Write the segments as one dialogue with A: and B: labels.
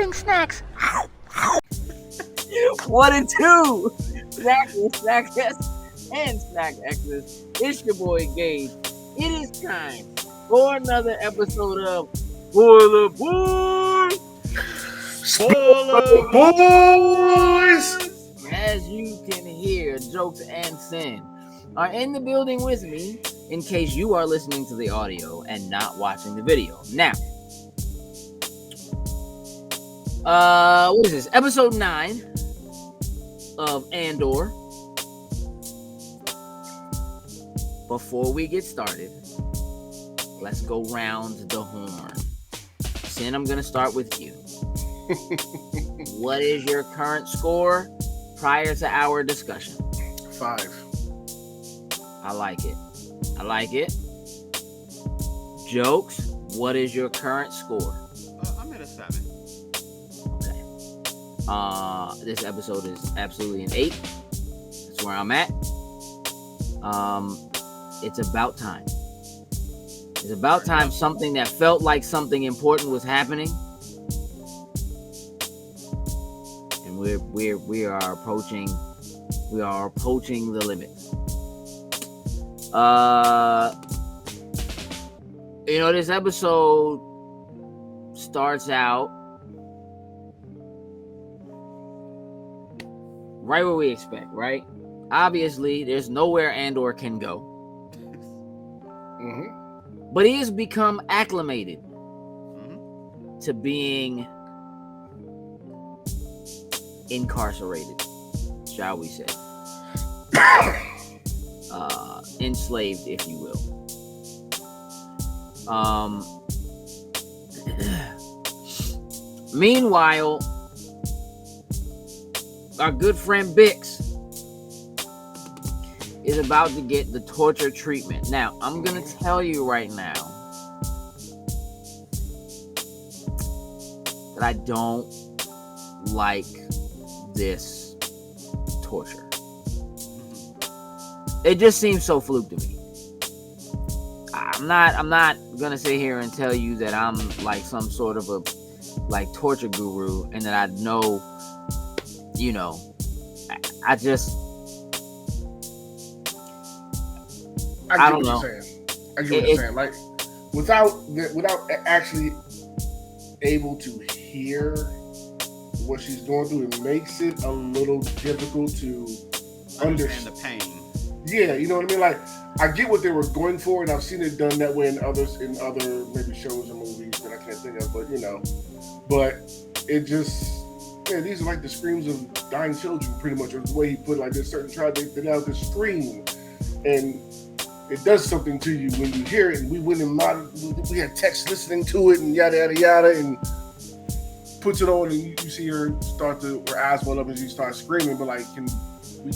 A: bring snacks.
B: 1 and 2. Snackers, and Snack X's. It's your boy Gage. It is time for another episode of Spoiler Boys.
C: Spoiler Boys!
B: As you can hear, Jokes and Sin are in the building with me in case you are listening to the audio and not watching the video. Now, what is this? Episode 9 of Andor. Before we get started, let's go round the horn. Sin, I'm going to start with you. What is your current score prior to our discussion?
C: 5.
B: I like it. Jokes, what is your current score?
D: I'm at a 7.
B: Okay. This episode is absolutely an 8. That's where I'm at. It's about time. It's about time something that felt like something important was happening. And we are approaching the limits. This episode starts out right where we expect, right? Obviously, there's nowhere Andor can go.
C: Mm-hmm.
B: But he has become acclimated to being incarcerated, shall we say. Enslaved, if you will. Meanwhile, our good friend Bix is about to get the torture treatment. Now, I'm going to tell you right now that I don't like this torture. It just seems so fluke to me. I'm not going to sit here and tell you that I'm like some sort of a torture guru and that I know, I just
C: I don't know. I get what you're saying. Like, without actually able to hear what she's going through, it makes it a little difficult to
D: understand the pain.
C: Yeah, you know what I mean? Like, I get what they were going for, and I've seen it done that way in other maybe shows or movies that I can't think of, but it just, these are like the screams of dying children, pretty much, or the way he put it. Like, there's certain tribes, they let out this scream, and it does something to you when you hear it. And we we had text listening to it and yada yada yada, and puts it on, and you see her her eyes well up and she starts screaming. But like, can we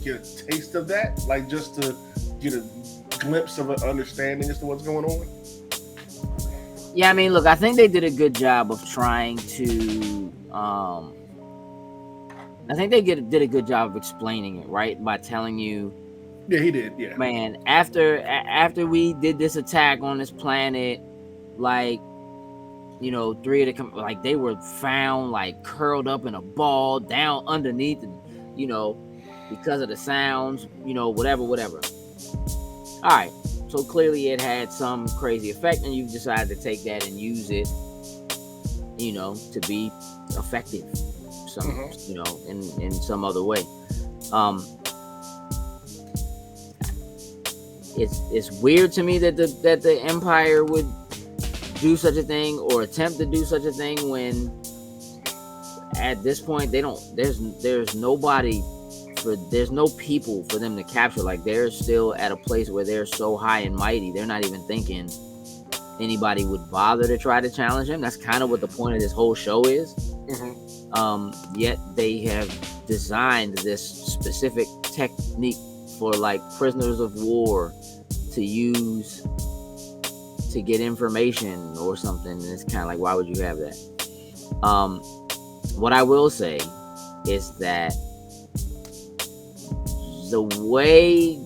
C: get a taste of that? Like, just to get a glimpse of an understanding as to what's going on?
B: Yeah, I mean, look, I think they did a good job of trying to. I think they did a good job of explaining it, right, by telling you.
C: Yeah, he did. Yeah,
B: man. After we did this attack on this planet, like, 3 of the they were found like curled up in a ball down underneath, because of the sounds, whatever. All right, so clearly it had some crazy effect, and you've decided to take that and use it, to be effective, in some other way. It's weird to me that the Empire would do such a thing or attempt to do such a thing when at this point there's no people for them to capture. Like, they're still at a place where they're so high and mighty, they're not even thinking anybody would bother to try to challenge him. That's kind of what the point of this whole show is. Yet they have designed this specific technique for like prisoners of war to use to get information or something, and it's kind of like, why would you have that? What I will say is that the way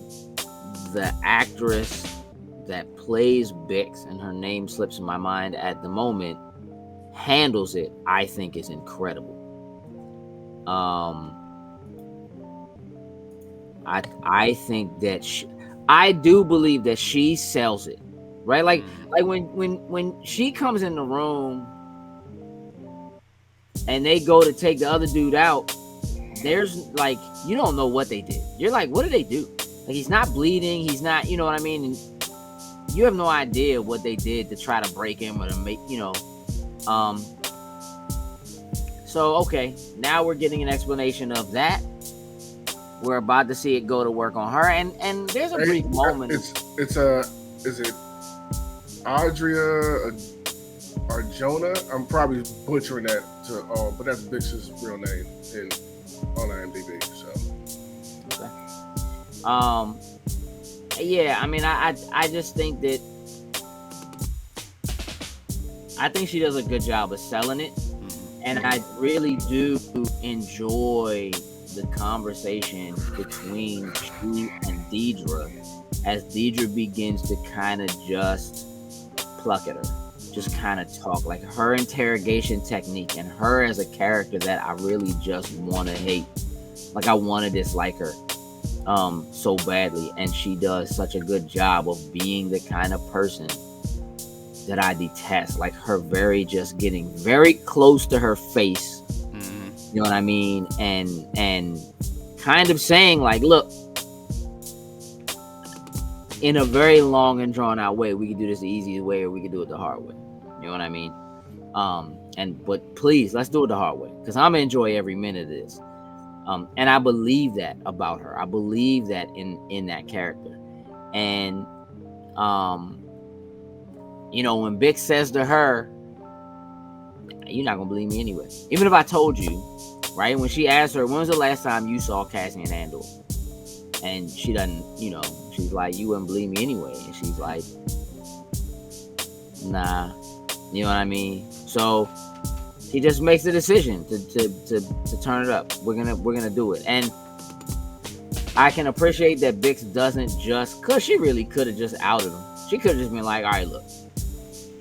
B: the actress that plays Bix, and her name slips in my mind at the moment, handles it, I think, is incredible. I think that I do believe that she sells it, right? Like when she comes in the room and they go to take the other dude out, there's like, you don't know what they did. You're like, what did they do? Like, he's not bleeding, he's not, you know what I mean? And you have no idea what they did to try to break him or to make, so okay, now we're getting an explanation of that. We're about to see it go to work on her, and there's a brief moment.
C: Is it Adria or Jonah? I'm probably butchering that but that's Bix's real name on IMDb. So,
B: yeah, I mean, I just think that I think she does a good job of selling it, and I really do enjoy the conversation between Shu and Deidre as Deidre begins to kind of just pluck at her, just kind of talk, like her interrogation technique and her as a character that I really just want to hate. Like, I want to dislike her so badly, and she does such a good job of being the kind of person that I detest. Like, her just getting very close to her face. You know what I mean? And kind of saying, like, look, in a very long and drawn out way, we can do this the easy way or we can do it the hard way. You know what I mean? But please, let's do it the hard way, because I'm gonna enjoy every minute of this. And I believe that about her. I believe that in that character. And when Bix says to her, you're not gonna believe me anyway. Even if I told you, right? When she asked her, when was the last time you saw Cassian Andor? And she doesn't, she's like, you wouldn't believe me anyway. And she's like, nah, you know what I mean? So he just makes the decision to turn it up. We're gonna do it. And I can appreciate that Bix doesn't just, cause she really could have just outed him. She could have just been like, all right, look,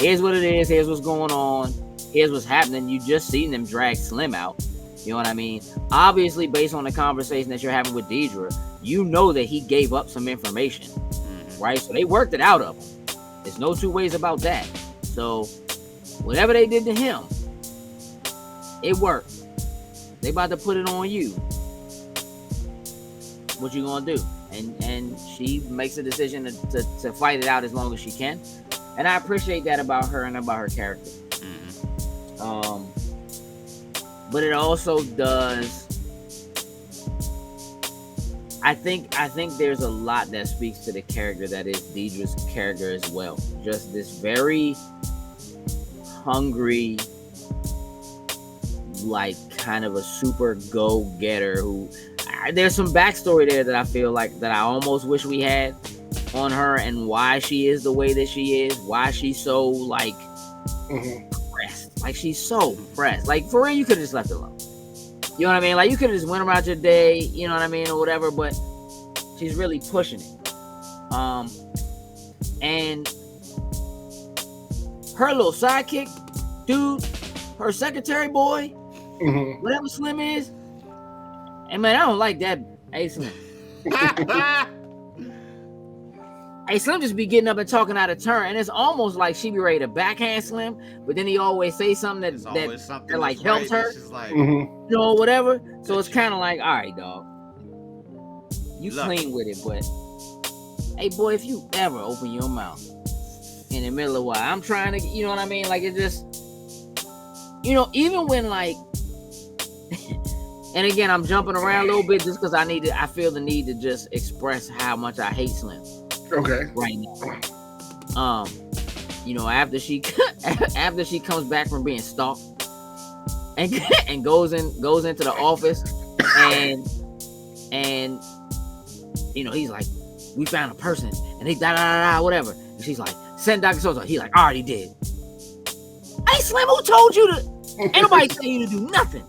B: here's what it is, here's what's going on, here's what's happening. You just seen them drag Slim out. You know what I mean? Obviously, based on the conversation that you're having with Deidre, you know that he gave up some information, right? So they worked it out of him. There's no two ways about that. So whatever they did to him, it worked. They about to put it on you. What you gonna do? And she makes a decision to fight it out as long as she can. And I appreciate that about her and about her character. But it also does. I think there's a lot that speaks to the character that is Deidre's character as well. Just this very hungry, like, kind of a super go-getter who. There's some backstory there that I feel like that I almost wish we had on her and why she is the way that she is, why she's so like pressed. Like, she's so pressed. Like, for real, you could have just left her alone. You know what I mean? Like, you could have just went about your day, you know what I mean, or whatever, but she's really pushing it. And her little sidekick, dude, her secretary boy, whatever Slim is, and man, I don't like that. Hey, Slim. Hey, Slim just be getting up and talking out of turn, and it's almost like she be ready to backhand Slim, but then he always say something that like helps her, like, whatever. So it's kind of like, all right, dog, you clean with it, but hey, boy, if you ever open your mouth in the middle of what I'm trying to, you know what I mean? Like, it just, even when like, and again, I'm jumping around a little bit just because I feel the need to just express how much I hate Slim.
C: Okay.
B: Right now. After she comes back from being stalked and goes into the office and he's like, we found a person and they whatever. And she's like, send Dr. So-so. He's like, I already did. Hey, Slim, who told you to? Ain't nobody tell you to do nothing.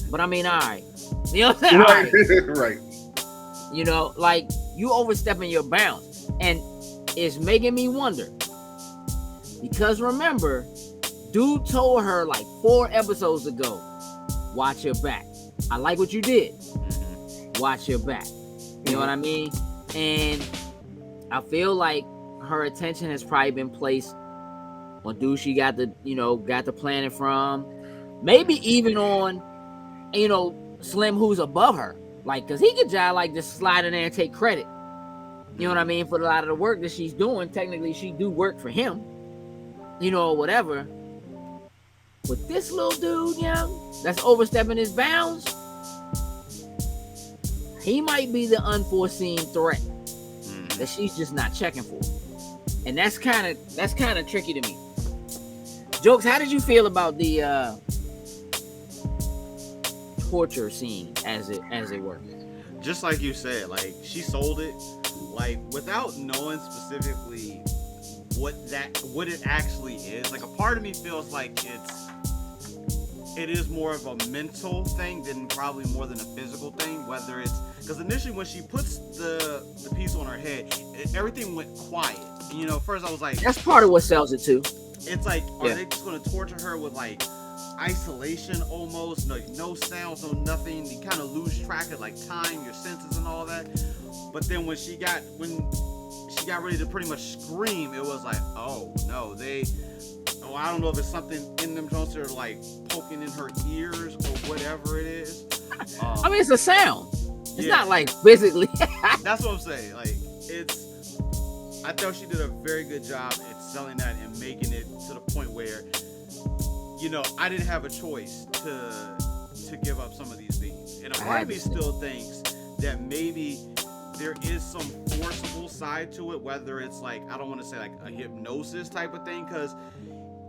B: But I mean, all right. You know what I'm saying?
C: Right.
B: Right. Like, you overstepping your bounds. And it's making me wonder. Because remember, Dude told her like 4 episodes ago, watch your back. I like what you did. Watch your back. You know what I mean? And I feel like her attention has probably been placed on dude she got the planet from. Maybe even on, Slim, who's above her. Like, cause he could just like just slide in there and take credit. You know what I mean? For a lot of the work that she's doing. Technically, she do work for him. Or whatever. With this little dude, that's overstepping his bounds, he might be the unforeseen threat that she's just not checking for. And that's kind of tricky to me. Jokes, how did you feel about the torture scene as it worked?
D: Just like you said, like, she sold it, like, without knowing specifically what it actually is. Like, a part of me feels like it is more of a mental thing than probably more than a physical thing. Whether it's because initially when she puts the piece on her head, everything went quiet. First I was like,
B: that's part of what sells it too.
D: It's like, are they just going to torture her with like isolation almost, like no sounds, no nothing? You kind of lose track of like time, your senses, and all that. But then when she got ready to pretty much scream, it was like, oh no, I don't know if it's something in them joints that are like poking in her ears or whatever it is.
B: I mean, it's a sound. It's not like physically.
D: That's what I'm saying. Like, I thought she did a very good job at selling that and making it to the point where, I didn't have a choice to give up some of these things. And a part of me still thinks that maybe there is some forcible side to it, whether it's like, I don't want to say like a hypnosis type of thing, because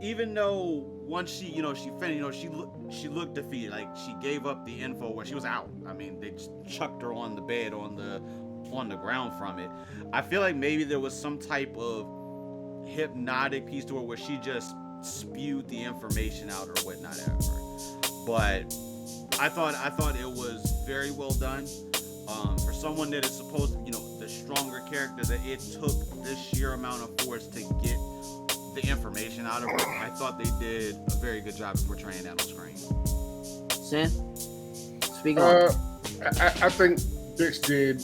D: even though once she finished, she looked defeated, like she gave up the info where she was out. I mean, they just chucked her on the bed on the ground from it. I feel like maybe there was some type of hypnotic piece to it where she just spewed the information out or whatnot ever. But I thought it was very well done. For someone that is supposed to, the stronger character, that it took this sheer amount of force to get the information out of her. I thought they did a very good job of portraying that on screen.
B: Sin, speak on.
C: I think Bix did,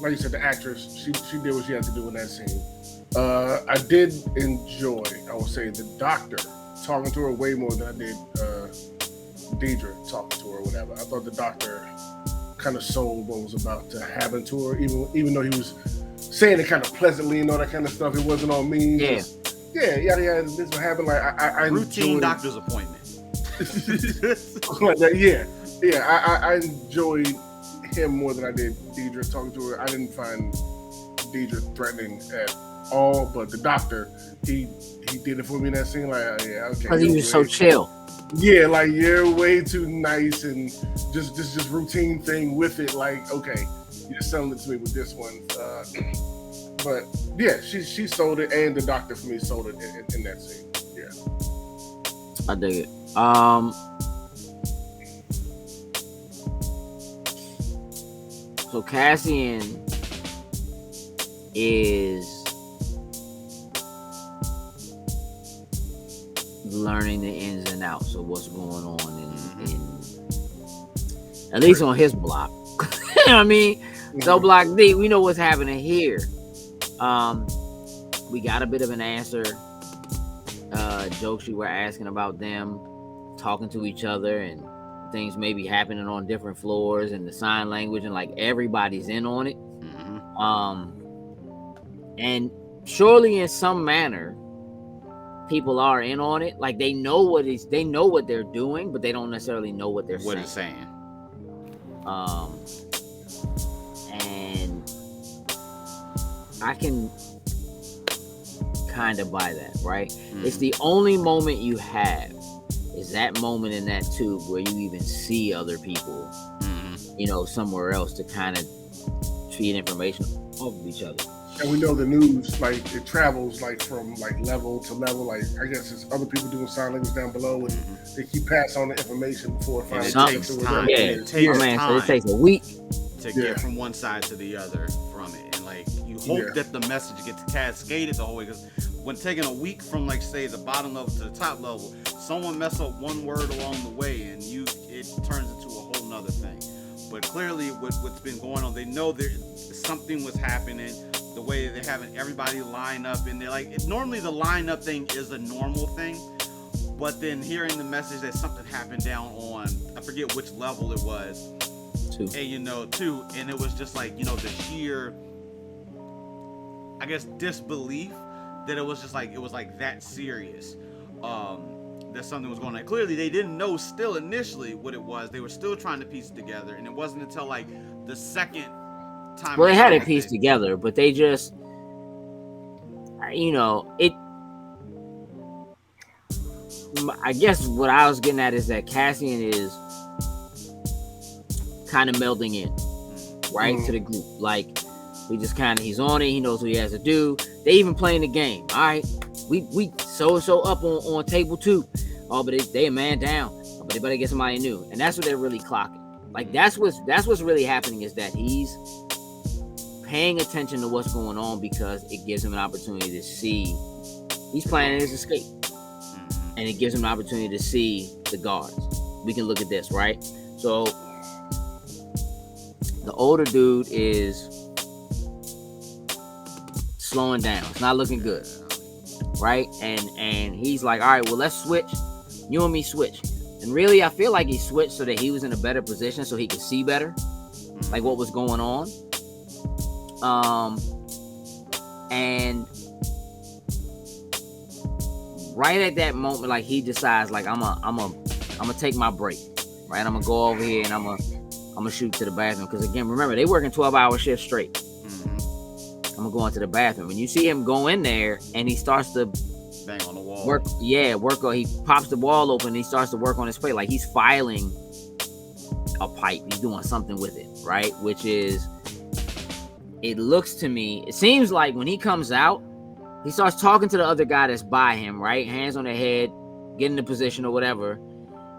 C: like you said, the actress, she did what she had to do in that scene. I did enjoy, I would say, the doctor talking to her way more than I did Deidre talking to her or whatever. I thought the doctor kind of sold what was about to happen to her, even though he was saying it kind of pleasantly and all that kind of stuff. It wasn't all mean. Yeah, this will happen. Like I
D: routine doctor's appointment.
C: Like that, yeah. I enjoyed him more than I did Deidre talking to her. I didn't find Deidre threatening at all, but the doctor, he did it for me in that scene. Like, yeah, okay.
B: Because he was so chill.
C: Yeah, like you're way too nice and just routine thing with it. Like, okay, you're selling it to me with this one. But yeah, she sold it, and the doctor for me sold it in that scene. Yeah,
B: I dig it. So Cassian is learning the ins and outs of what's going on in at least on his block. You know what I mean? So Block D, we know what's happening here. We got a bit of an answer. Jokes you were asking about them talking to each other and things maybe happening on different floors and the sign language, and like everybody's in on it. And surely in some manner people are in on it. Like they know what they're doing, but they don't necessarily know what they're saying.
D: It's saying.
B: And I can kind of buy that, right? It's the only moment you have is that moment in that tube where you even see other people, somewhere else to kind of feed information off of each other.
C: And we know the news, like it travels like from like level to level. Like I guess it's other people doing sign language down below, and they keep passing on the information before it finally takes
D: time.
C: It
B: takes time. So it takes a week
D: to get from one side to the other from it, and like you hope that the message gets cascaded the whole way. Because when taking a week from like say the bottom level to the top level, someone mess up one word along the way and it turns into a whole nother thing. But clearly what's been going on, they know there something was happening. The way they're having everybody line up, and they're like, normally the lineup thing is a normal thing, but then hearing the message that something happened down on, I forget which level it was,
B: 2.
D: and 2, and it was just like, the sheer, I guess, disbelief that it was just like, it was like that serious, that something was going on. Clearly they didn't know still initially what it was. They were still trying to piece it together, and it wasn't until like the second time.
B: Well, they had it pieced together, but they just, it. I guess what I was getting at is that Cassian is kind of melding in, right, to the group. Like, he's on it. He knows what he has to do. They even playing the game. All right, we so up on table 2. Oh, but they a man down. Oh, but they better get somebody new, and that's what they're really clocking. Like, that's what's really happening, is that he's paying attention to what's going on because it gives him an opportunity to see. He's planning his escape, and it gives him an opportunity to see the guards. We can look at this, right? So the older dude is slowing down. It's not looking good, right? And he's like, all right, well, let's switch. You and me switch. And really, I feel like he switched so that he was in a better position so he could see better, like what was going on. And right at that moment, like, he decides, like, I'm gonna take my break, right? I'm gonna go over here and I'm gonna shoot to the bathroom, because again, remember, they working 12-hour shifts straight. I'm gonna go into the bathroom, and you see him go in there, and he starts to
D: bang on the wall.
B: Work. He pops the wall open, and he starts to work on his plate, like he's filing a pipe. He's doing something with it, right? Which is, it looks to me, it seems like when he comes out, he starts talking to the other guy that's by him, right? Hands on their head, get in the position or whatever.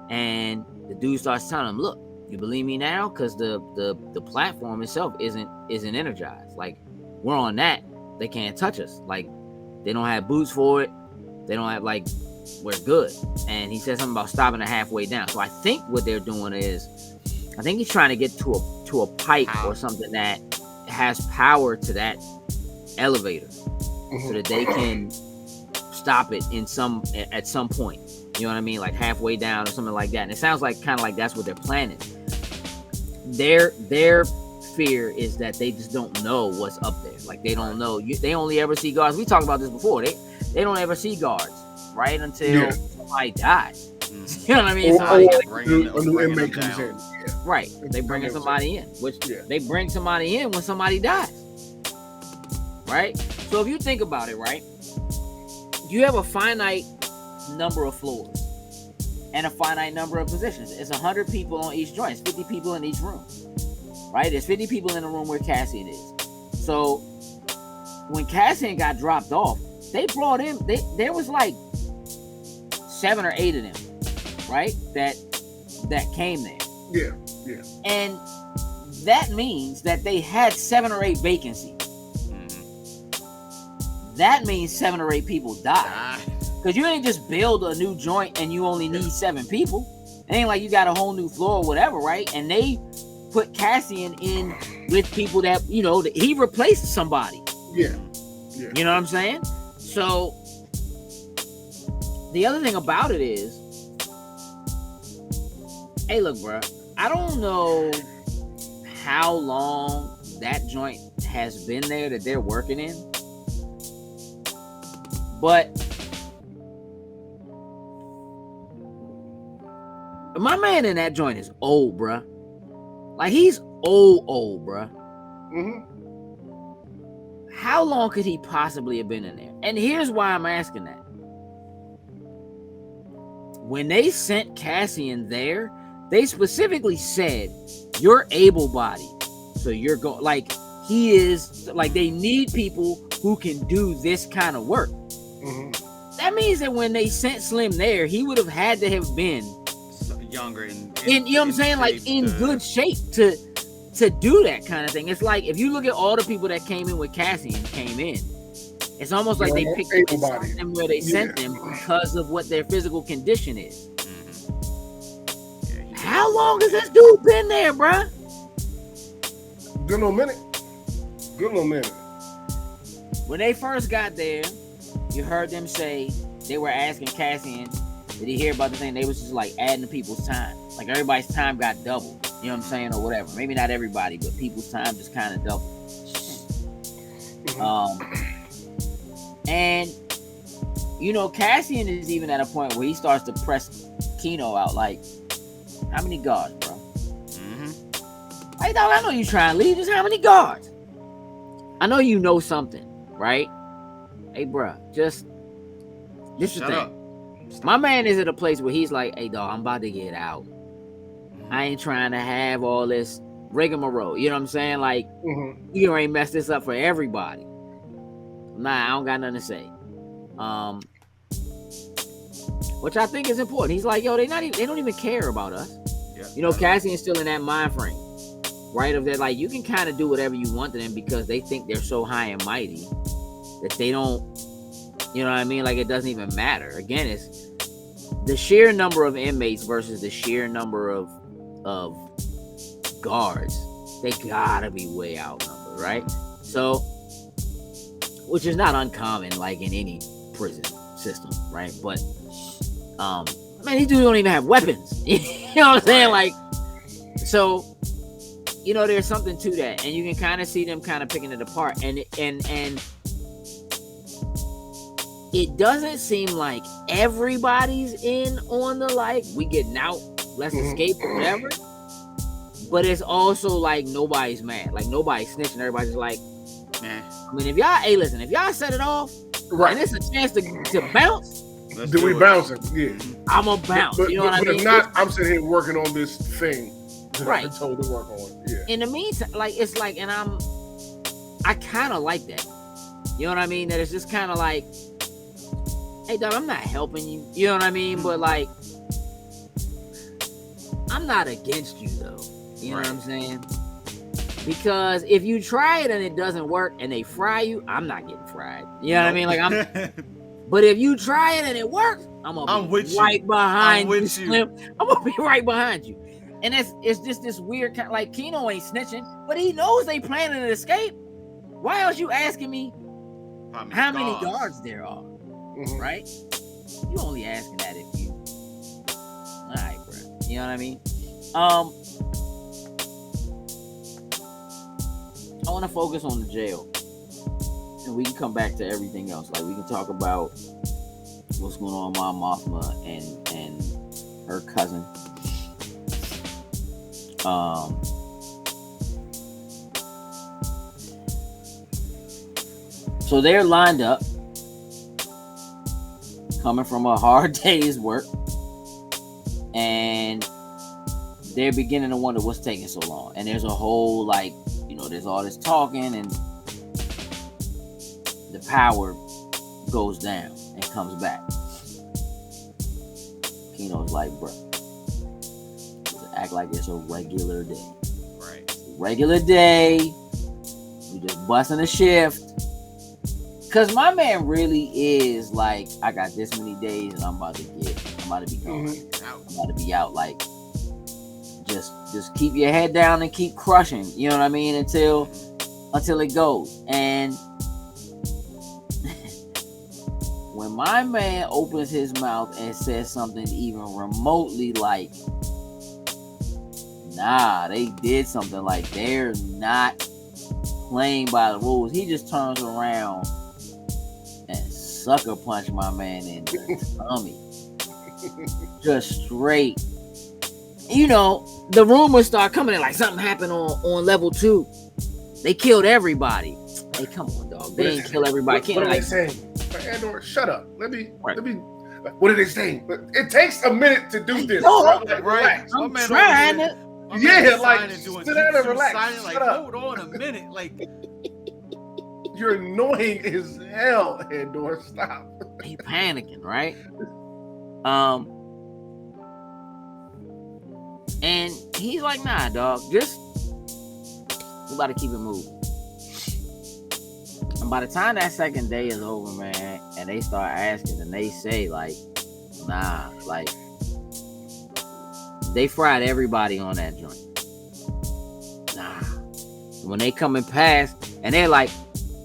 B: And the dude starts telling him, look, you believe me now? Because the platform itself isn't energized. Like, we're on that. They can't touch us. Like, they don't have boots for it. They don't have, like, we're good. And he said something about stopping it halfway down. So I think what they're doing is, I think he's trying to get to a pipe or something that has power to that elevator, so that they can stop it at some point. You know what I mean? Like halfway down or something like that. And it sounds like kind of like that's what they're planning. Their fear is that they just don't know what's up there. Like, they don't know. They only ever see guards. We talked about this before. They don't ever see guards, right, until somebody dies. You know what I mean?
C: A new inmate comes in. Yeah.
B: Right. They bring somebody in, they bring somebody in when somebody dies. Right? So if you think about it, right, you have a finite number of floors and a finite number of positions. It's 100 people on each joint. It's 50 people in each room. Right? There's 50 people in the room where Cassian is. So when Cassian got dropped off, they brought him, there was like 7 or 8 of them, right? That came there.
C: Yeah.
B: And that means that they had 7 or 8 vacancies. That means 7 or 8 people died. Because you ain't just build a new joint and you only need 7 people. It ain't like you got a whole new floor or whatever, right? And they put Cassian in with people that, he replaced somebody.
C: Yeah.
B: You know what I'm saying? So the other thing about it is, hey, look, bro, I don't know how long that joint has been there that they're working in, but my man in that joint is old, bruh. Like, he's old, bruh. How long could he possibly have been in there? And here's why I'm asking that. When they sent Cassian there, they specifically said, you're able-bodied. So you're going, like, he is, like, they need people who can do this kind of work. That means that when they sent Slim there, he would have had to have been
D: younger and
B: you know what I'm saying? Like, in good shape to do that kind of thing. It's like, if you look at all the people that came in with Cassian came in, It's almost
C: They're
B: like they
C: almost
B: picked
C: able-bodied.
B: them where they sent
C: Yeah.
B: them because of what their physical condition is.
D: Yeah,
B: How long has this dude been there, bruh?
C: Good little minute. Good little minute.
B: When they first got there, you heard them say they were asking Cassian, did he hear about the thing? They was just like adding to people's time. Like everybody's time got doubled. You know what I'm saying? Or whatever. Maybe not everybody, but people's time just kind of doubled. And you know, Cassian is even at a point where he starts to press Kino out. Like, how many guards, bro? Hey, dog, I know you trying to leave. Just how many guards? I know you know something, right? Hey, bro, just this is the thing. My man is at a place where he's like, hey, dog, I'm about to get out. I ain't trying to have all this rigmarole. You know what I'm saying? Like, you ain't mess this up for everybody. Nah, I don't got nothing to say. Which I think is important. He's like, yo, they don't even care about us. Yeah. You know, Cassian's still in that mind frame, right? Of that, like, you can kind of do whatever you want to them because they think they're so high and mighty that they don't, you know what I mean? Like, it doesn't even matter. Again, it's the sheer number of inmates versus the sheer number of guards. They gotta be way outnumbered, right? So, which is not uncommon, like in any prison system, right? But, man, these dudes don't even have weapons. You know what I'm saying? Like, so, you know, there's something to that, and you can kind of see them kind of picking it apart, and it doesn't seem like everybody's in on the, like, we getting out, let's escape or whatever. But it's also like nobody's mad, like nobody's snitching. Everybody's just like, man. I mean, if y'all set it off, right, and it's a chance to bounce.
C: Do we bouncing? Yeah,
B: I'm gonna bounce.
C: But,
B: you know what I mean?
C: But if not, I'm sitting here working on this thing that
B: right.
C: I'm told to work on. Yeah.
B: In the meantime, like it's like, and I kind of like that. You know what I mean? That it's just kind of like, hey, dog, I'm not helping you. You know what I mean? But like, I'm not against you though. You know what I'm saying? Because if you try it and it doesn't work and they fry you, I'm not getting fried. You know what I mean? Like but if you try it and it works, I'm gonna be right behind you, Slim. I'm gonna be right behind you. And it's just this weird kind, like Kino ain't snitching, but he knows they planning an escape. Why else you asking me how many guards there are? Right? You only asking that if you all right, bro. You know what I mean? I want to focus on the jail, and we can come back to everything else. Like, we can talk about what's going on with Mon Mothma and her cousin. So they're lined up, coming from a hard day's work, and they're beginning to wonder what's taking so long. And there's a whole, like, you know, there's all this talking, and the power goes down and comes back. Kino's like, bro, act like it's a regular day.
D: Right.
B: Regular day. We just busting a shift. Cause my man really is like, I got this many days and I'm about to be gone. I'm about to be out. Like, just keep your head down and keep crushing. You know what I mean? Until it goes. And when my man opens his mouth and says something even remotely like, nah, they did something, like they're not playing by the rules, he just turns around and sucker punch my man in the tummy. Just straight. You know, the rumors start coming in like something happened on level 2. They killed everybody. Hey, come on, dog. They didn't kill everybody.
C: What are they saying? Andor, shut up. Let me. What are they saying? It takes a minute to do this.
D: Right.
B: I'm trying to.
C: Yeah, like sit down and relax.
D: Like, hold on a minute. Like,
C: you're annoying as hell, Andor. Stop.
B: He panicking, right? And he's like, nah, dog, just we about to keep it moving. And by the time that second day is over, man, and they start asking, and they say like, nah, like they fried everybody on that joint. Nah. When they coming past, and they're like,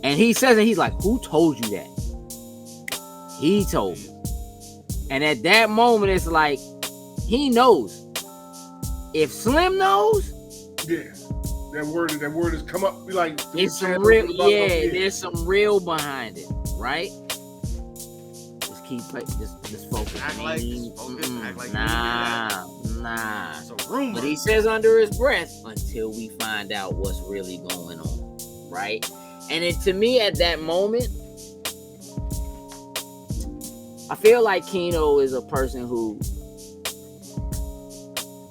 B: and he says it, he's like, who told you that? He told me. And at that moment, it's like, he knows. If Slim knows,
C: yeah, that word has come up. We like,
B: it's some real, there's some real behind it, right? Just keep, just focus.
D: Act like
B: nah.
D: It's a rumor.
B: But he says under his breath, until we find out what's really going on, right? And to me, at that moment, I feel like Keno is a person who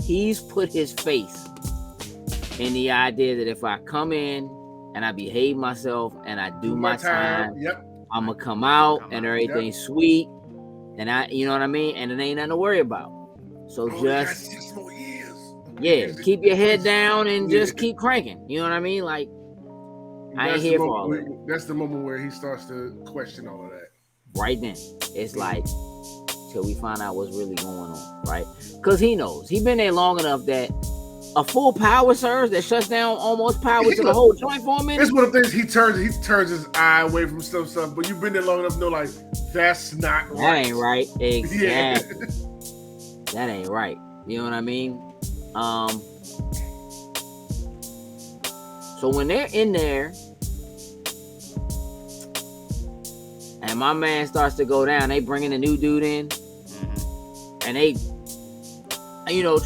B: he's put his faith in the idea that if I come in and I behave myself and I do my time, I'm gonna come out and everything's sweet, and you know what I mean, and it ain't nothing to worry about. So just
C: 6 more years.
B: Keep your head down and just keep cranking. You know what I mean? Like, I ain't here for all that.
C: That's the moment where he starts to question all of that.
B: Right then, it's like, till we find out what's really going on, right? Because he knows. He been there long enough that a full power surge that shuts down almost power to the whole joint for a minute.
C: It's one of the things he turns his eye away from stuff. But you've been there long enough to know, like, that's not right.
B: That ain't right. Exactly.
C: Yeah.
B: That ain't right. You know what I mean? So when they're in there, and my man starts to go down, they bringing a new dude in, and they,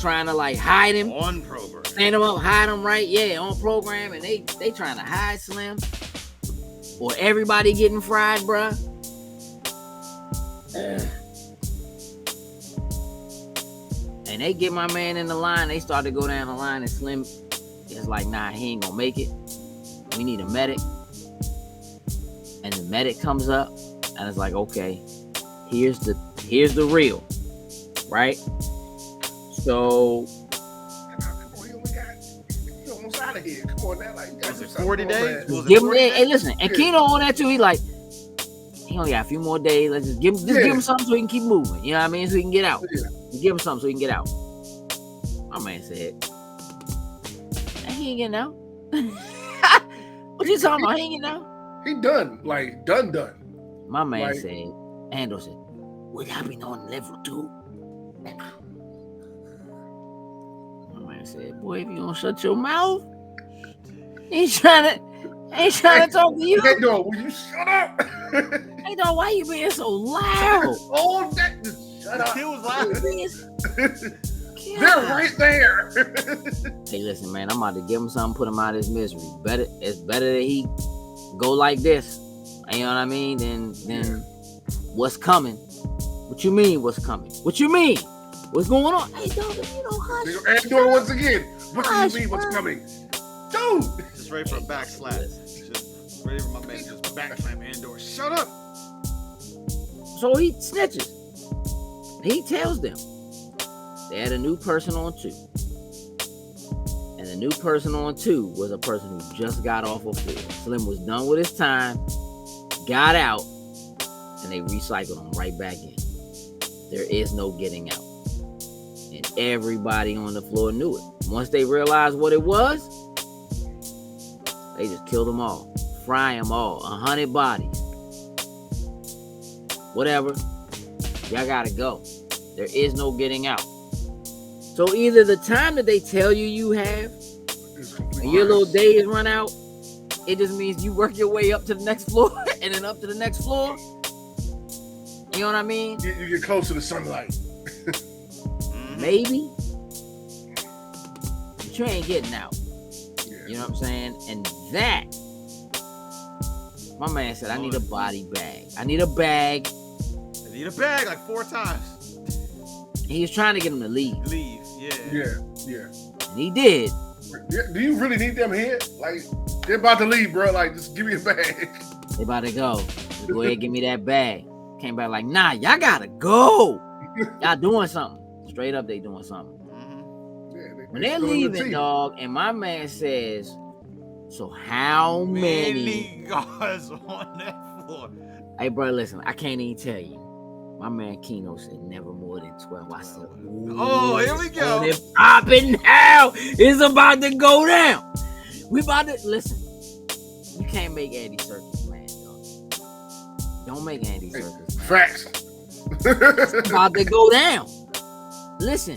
B: trying to like hide him
D: on program,
B: stand him up, hide him, right? Yeah, on program, and they trying to hide Slim, or everybody getting fried, bruh. And they get my man in the line. They start to go down the line, and Slim is like, nah, he ain't gonna make it. We need a medic. And the medic comes up, and it's like, okay, here's the real, right? So,
C: He almost out of here. Come on now, like,
D: was it 40 days?
B: Give him, hey, listen, and Keno on that too. He like, he only got a few more days. Let's just give him something so he can keep moving. You know what I mean? So he can get out.
C: Yeah.
B: Give him something so he can get out. My man said, he ain't getting out. What you talking about? He ain't getting out.
C: He done. Like, done.
B: My man said, Andor said, would I be on level 2? My man said, boy, if you don't shut your mouth, ain't trying to talk to you.
C: Andor, will you shut up?
B: Andor, why you being so loud?
C: Oh, that just shut up.
D: He was loud.
C: They're right there.
B: Hey, listen, man, I'm about to give him something, put him out of his misery. It's better that he go like this. You know what I mean? Then what's coming? What you mean? What's coming? What you mean? What's going on? Hey, dog, hush.
C: Andor once again. What do you mean? What's coming? Dude.
D: Just ready for a back slap. Just ready for my man to just back slam Andor. Shut up.
B: So he snitches. He tells them they had a new person on 2. And the new person on 2 was a person who just got off of 4. Slim was done with his time, got out, and they recycled him right back in. There is no getting out. And everybody on the floor knew it. Once they realized what it was, they just killed them all. Fry them all. 100 bodies. Whatever. Y'all gotta go. There is no getting out. So either the time that they tell you have, and your little days run out, it just means you work your way up to the next floor and then up to the next floor. You know what I mean?
C: You get close to the sunlight.
B: Maybe. But you ain't getting out.
C: Yeah.
B: You know what I'm saying? And that, my man said, I need a body bag. I need a bag.
D: I need a bag like 4 times.
B: He was trying to get him to leave.
C: Yeah.
B: And he did.
C: Do you really need them here? Like, they're about to leave, bro. Like, just give me a bag.
B: They about to go. Go ahead, give me that bag. Came back like, nah, y'all gotta go. Y'all doing something. Straight up, they doing something.
C: Yeah,
B: When they're leaving, dog, and my man says, So how many
D: guards on that floor?
B: Hey, bro, listen, I can't even tell you. My man Keno said never more than 12. I said,
D: oh, here we go.
B: It's popping now. It's about to go down. We about to listen. You can't make Andy Serkis, man. Don't make Andy Serkis.
C: Facts.
B: It's about to go down. Listen,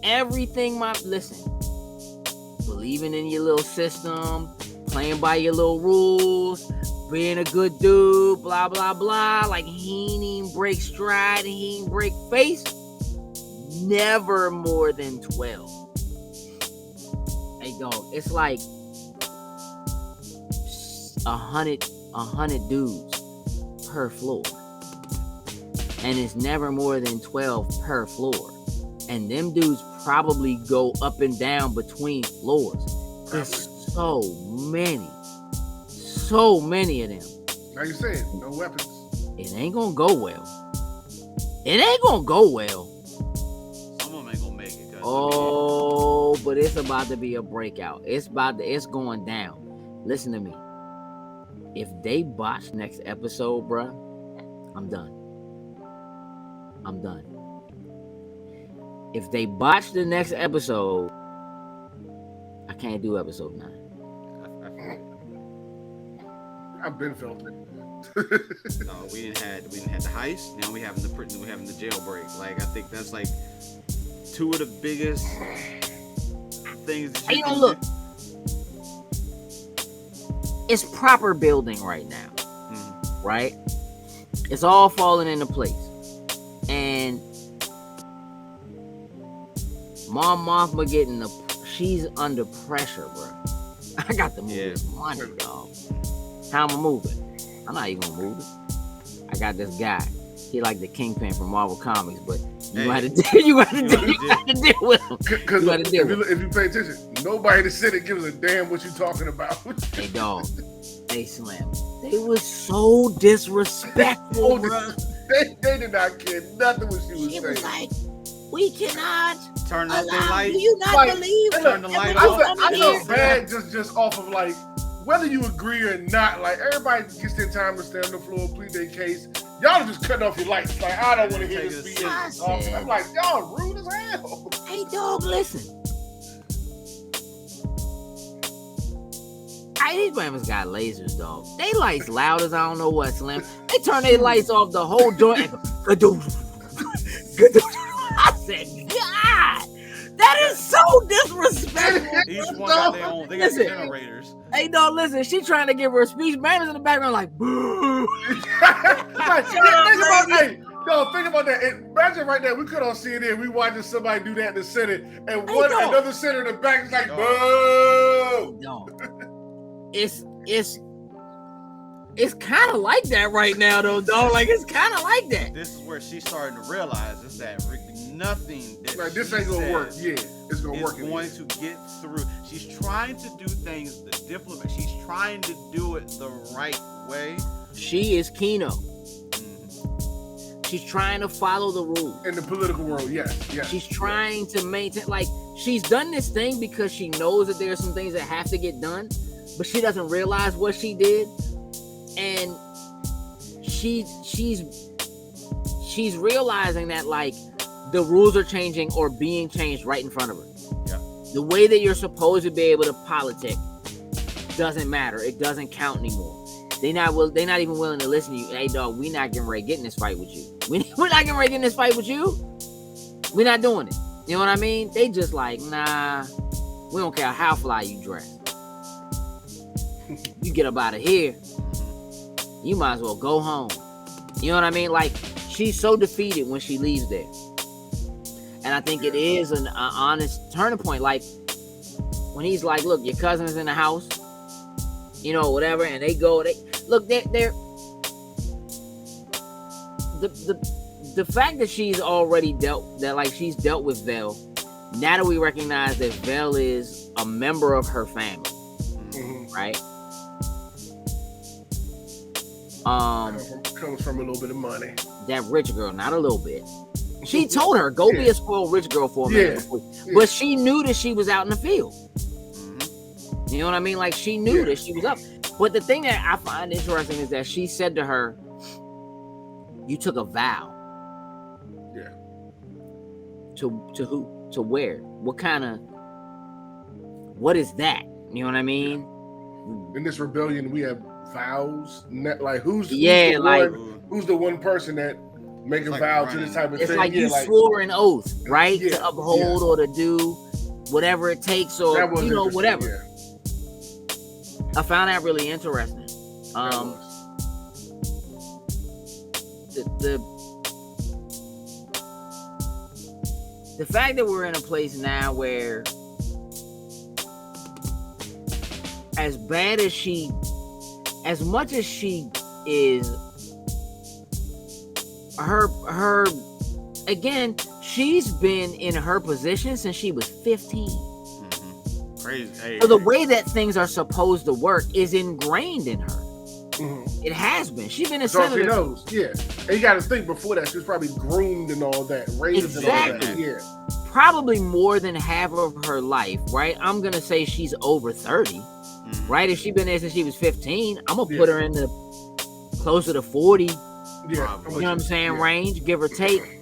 B: listen. Believing in your little system, playing by your little rules, being a good dude, blah, blah, blah. Like, he ain't even break stride and he ain't break face. Never more than 12. Hey, dog, it's like 100 dudes per floor. And it's never more than 12 per floor. And them dudes probably go up and down between floors. There's so many of them.
C: Like you said, no weapons.
B: It ain't gonna go well. It ain't gonna go well.
D: Some of them ain't gonna make it.
B: Oh, but it's about to be a breakout. It's going down. Listen to me. If they botch next episode, bruh, I'm done. If they botch the next episode, I can't do episode 9.
C: I've been felt it.
D: No, we didn't have the heist. Now we having the jailbreak. Like, I think that's like two of the biggest things. That you
B: look. It's proper building right now, right? It's all falling into place, and Mom Mothma she's under pressure, bro. I got to move this money, dog. How I'ma move it? I'm not even gonna move it. I got this guy. He like the Kingpin from Marvel Comics, but you got to deal with him.
C: Because if you pay attention, nobody in the city gives a damn what you talking about.
B: Hey, dog. Hey, Slim. They was so disrespectful, bro.
C: They did not care nothing what she was saying.
B: She was like, we cannot
D: turn off the light.
B: Do you not believe?
D: Turn the light off.
C: I feel bad just off of like whether you agree or not. Like, everybody gets their time to stand on the floor, plead their case. Y'all just cutting off your lights. Like, I don't want to hear this BS. I'm like, y'all rude as hell.
B: Hey, dog, listen. These bammers got lasers, dog. They lights loud as I don't know what, Slim. They turn their lights off the whole joint. I said, God, that is so disrespectful.
D: Each one got their own. They got generators.
B: Hey, dog, listen. She trying to give her a speech. Bammers in the background like, boo.
C: Think about that. Imagine right there, we could all see it in. We watching somebody do that in the Senate, and another senator in the back is like, boo.
B: No. It's kind of like that right now, though, dog. Like, it's kind of like that.
D: This is where she's starting to realize is that nothing that
C: like, this ain't gonna work. Yeah, it's gonna work.
D: It's going to get through. She's trying to do things the diplomat. She's trying to do it the right way.
B: She is Keno. She's trying to follow the rules.
C: In the political world, yes.
B: She's trying to maintain, like, she's done this thing because she knows that there are some things that have to get done, but she doesn't realize what she did. And she's realizing that, like, the rules are changing or being changed right in front of her.
D: Yeah.
B: The way that you're supposed to be able to politic doesn't matter. It doesn't count anymore. They're not even willing to listen to you. Hey, dog, we not getting ready to get in this fight with you. We're not getting ready to get in this fight with you. We're not doing it. You know what I mean? They just like, nah, we don't care how fly you dress. You get up out of here, you might as well go home. You know what I mean? Like, she's so defeated when she leaves there. And I think it is an honest turning point. Like, when he's like, look, your cousin is in the house, you know, whatever, and they're the fact that she's already dealt with Vel, now that we recognize that Vel is a member of her family, right?
C: Comes from a little bit of money.
B: That rich girl, not a little bit. She told her, go be a spoiled rich girl for a minute. But she knew that she was out in the field. You know what I mean? Like she knew that she was up. But the thing that I find interesting is that she said to her, "You took a vow."
C: Yeah.
B: To who? To where? What kind of? What is that? You know what I mean?
C: In this rebellion, we have vows. Like who's the one person that make a vow to this type of
B: it's
C: thing?
B: Like you swore an oath, right? To uphold or to do whatever it takes, or whatever.
C: Yeah.
B: I found that really interesting. The fact that we're in a place now where, as much as she is, her again, she's been in her position since she was 15.
D: Crazy. Hey,
B: so the way that things are supposed to work is ingrained in her.
C: Mm-hmm.
B: It has been. She's been a
C: That's all
B: senator.
C: she knows. Yeah. And you got to think, before that, she was probably groomed and all that, raised and all that. Yeah.
B: Probably more than half of her life, right? I'm going to say she's over 30, right? If she's been there since she was 15, I'm going to put her in the closer to 40,
C: yeah,
B: you know what I'm saying, range, give or take.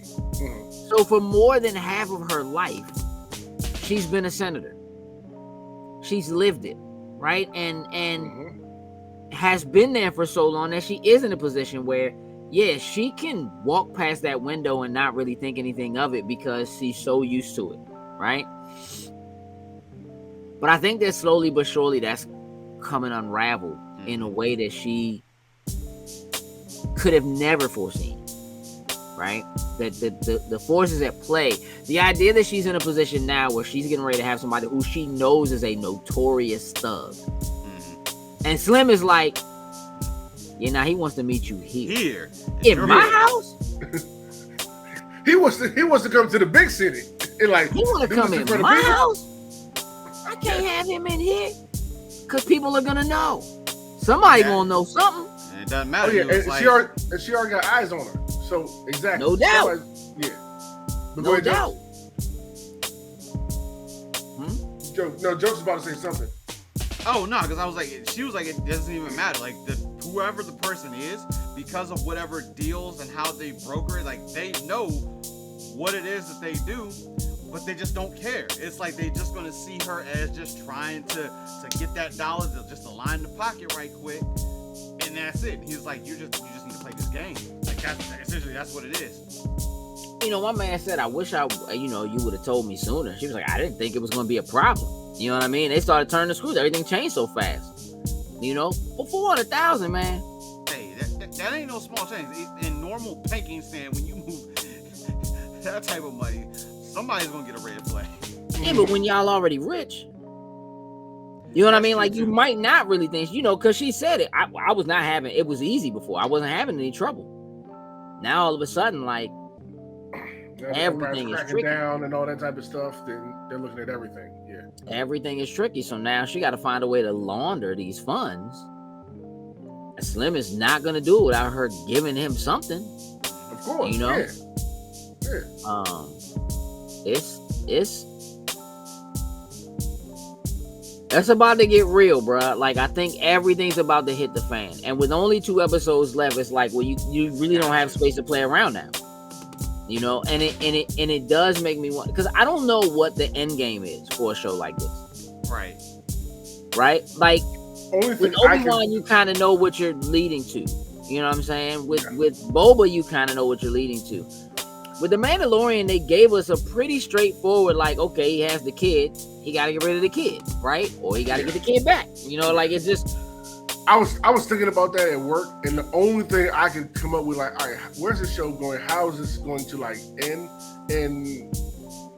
B: So for more than half of her life, she's been a senator. She's lived it, right? And has been there for so long that she is in a position where, yeah, she can walk past that window and not really think anything of it because she's so used to it, right? But I think that slowly but surely that's coming unraveled in a way that she could have never foreseen, right? That the forces at play, the idea that she's in a position now where she's getting ready to have somebody who she knows is a notorious thug. And Slim is like, yeah, now he wants to meet you here. In my house?
C: he wants to come to the big city. And like,
B: he want to come in my house? I can't have him in here because people are gonna know. Somebody gonna know something.
D: And it doesn't matter.
C: Oh, yeah, and she already got eyes on her. So exactly.
B: No doubt.
C: Yeah. But
B: no doubt.
C: Joke's about to say something.
D: Oh no, because I was like, she was like, it doesn't even matter. Like whoever the person is, because of whatever deals and how they broker it, like they know what it is that they do, but they just don't care. It's like they just gonna see her as just trying to get that dollar, just to line the pocket right quick, and that's it. He's like, you just need to play this game. Like that's what it is.
B: You know, my man said, I wish you would have told me sooner. She was like, I didn't think it was gonna be a problem. You know what I mean? They started turning the screws. Everything changed so fast. You know? Well, 400,000, man.
D: Hey, that ain't no small change. In normal banking stand, when you move that type of money, somebody's gonna get a red flag.
B: Yeah, but when y'all already rich, you know what I mean? Like, you might not really think, because she said it. I was not having, it was easy before. I wasn't having any trouble. Now, all of a sudden, like, everything is tricky.
C: Down and all that type of stuff, then they're looking at everything. Yeah.
B: Everything is tricky. So now she got to find a way to launder these funds. Slim is not going to do it without her giving him something.
C: Of course.
B: Yeah. It's about to get real, bro. Like, I think everything's about to hit the fan. And with only 2 episodes left, it's like, well, you really don't have space to play around now. And it does make me want, because I don't know what the end game is for a show like this.
D: Right.
B: Like, with Obi-Wan, you kind of know what you're leading to. You know what I'm saying? With Boba, you kind of know what you're leading to. With the Mandalorian, they gave us a pretty straightforward, like, okay, he has the kid, he got to get rid of the kid, right? Or he got to get the kid back. Like, it's just.
C: I was thinking about that at work, and the only thing I can come up with, like, all right, where's this show going? How is this going to, like, end? And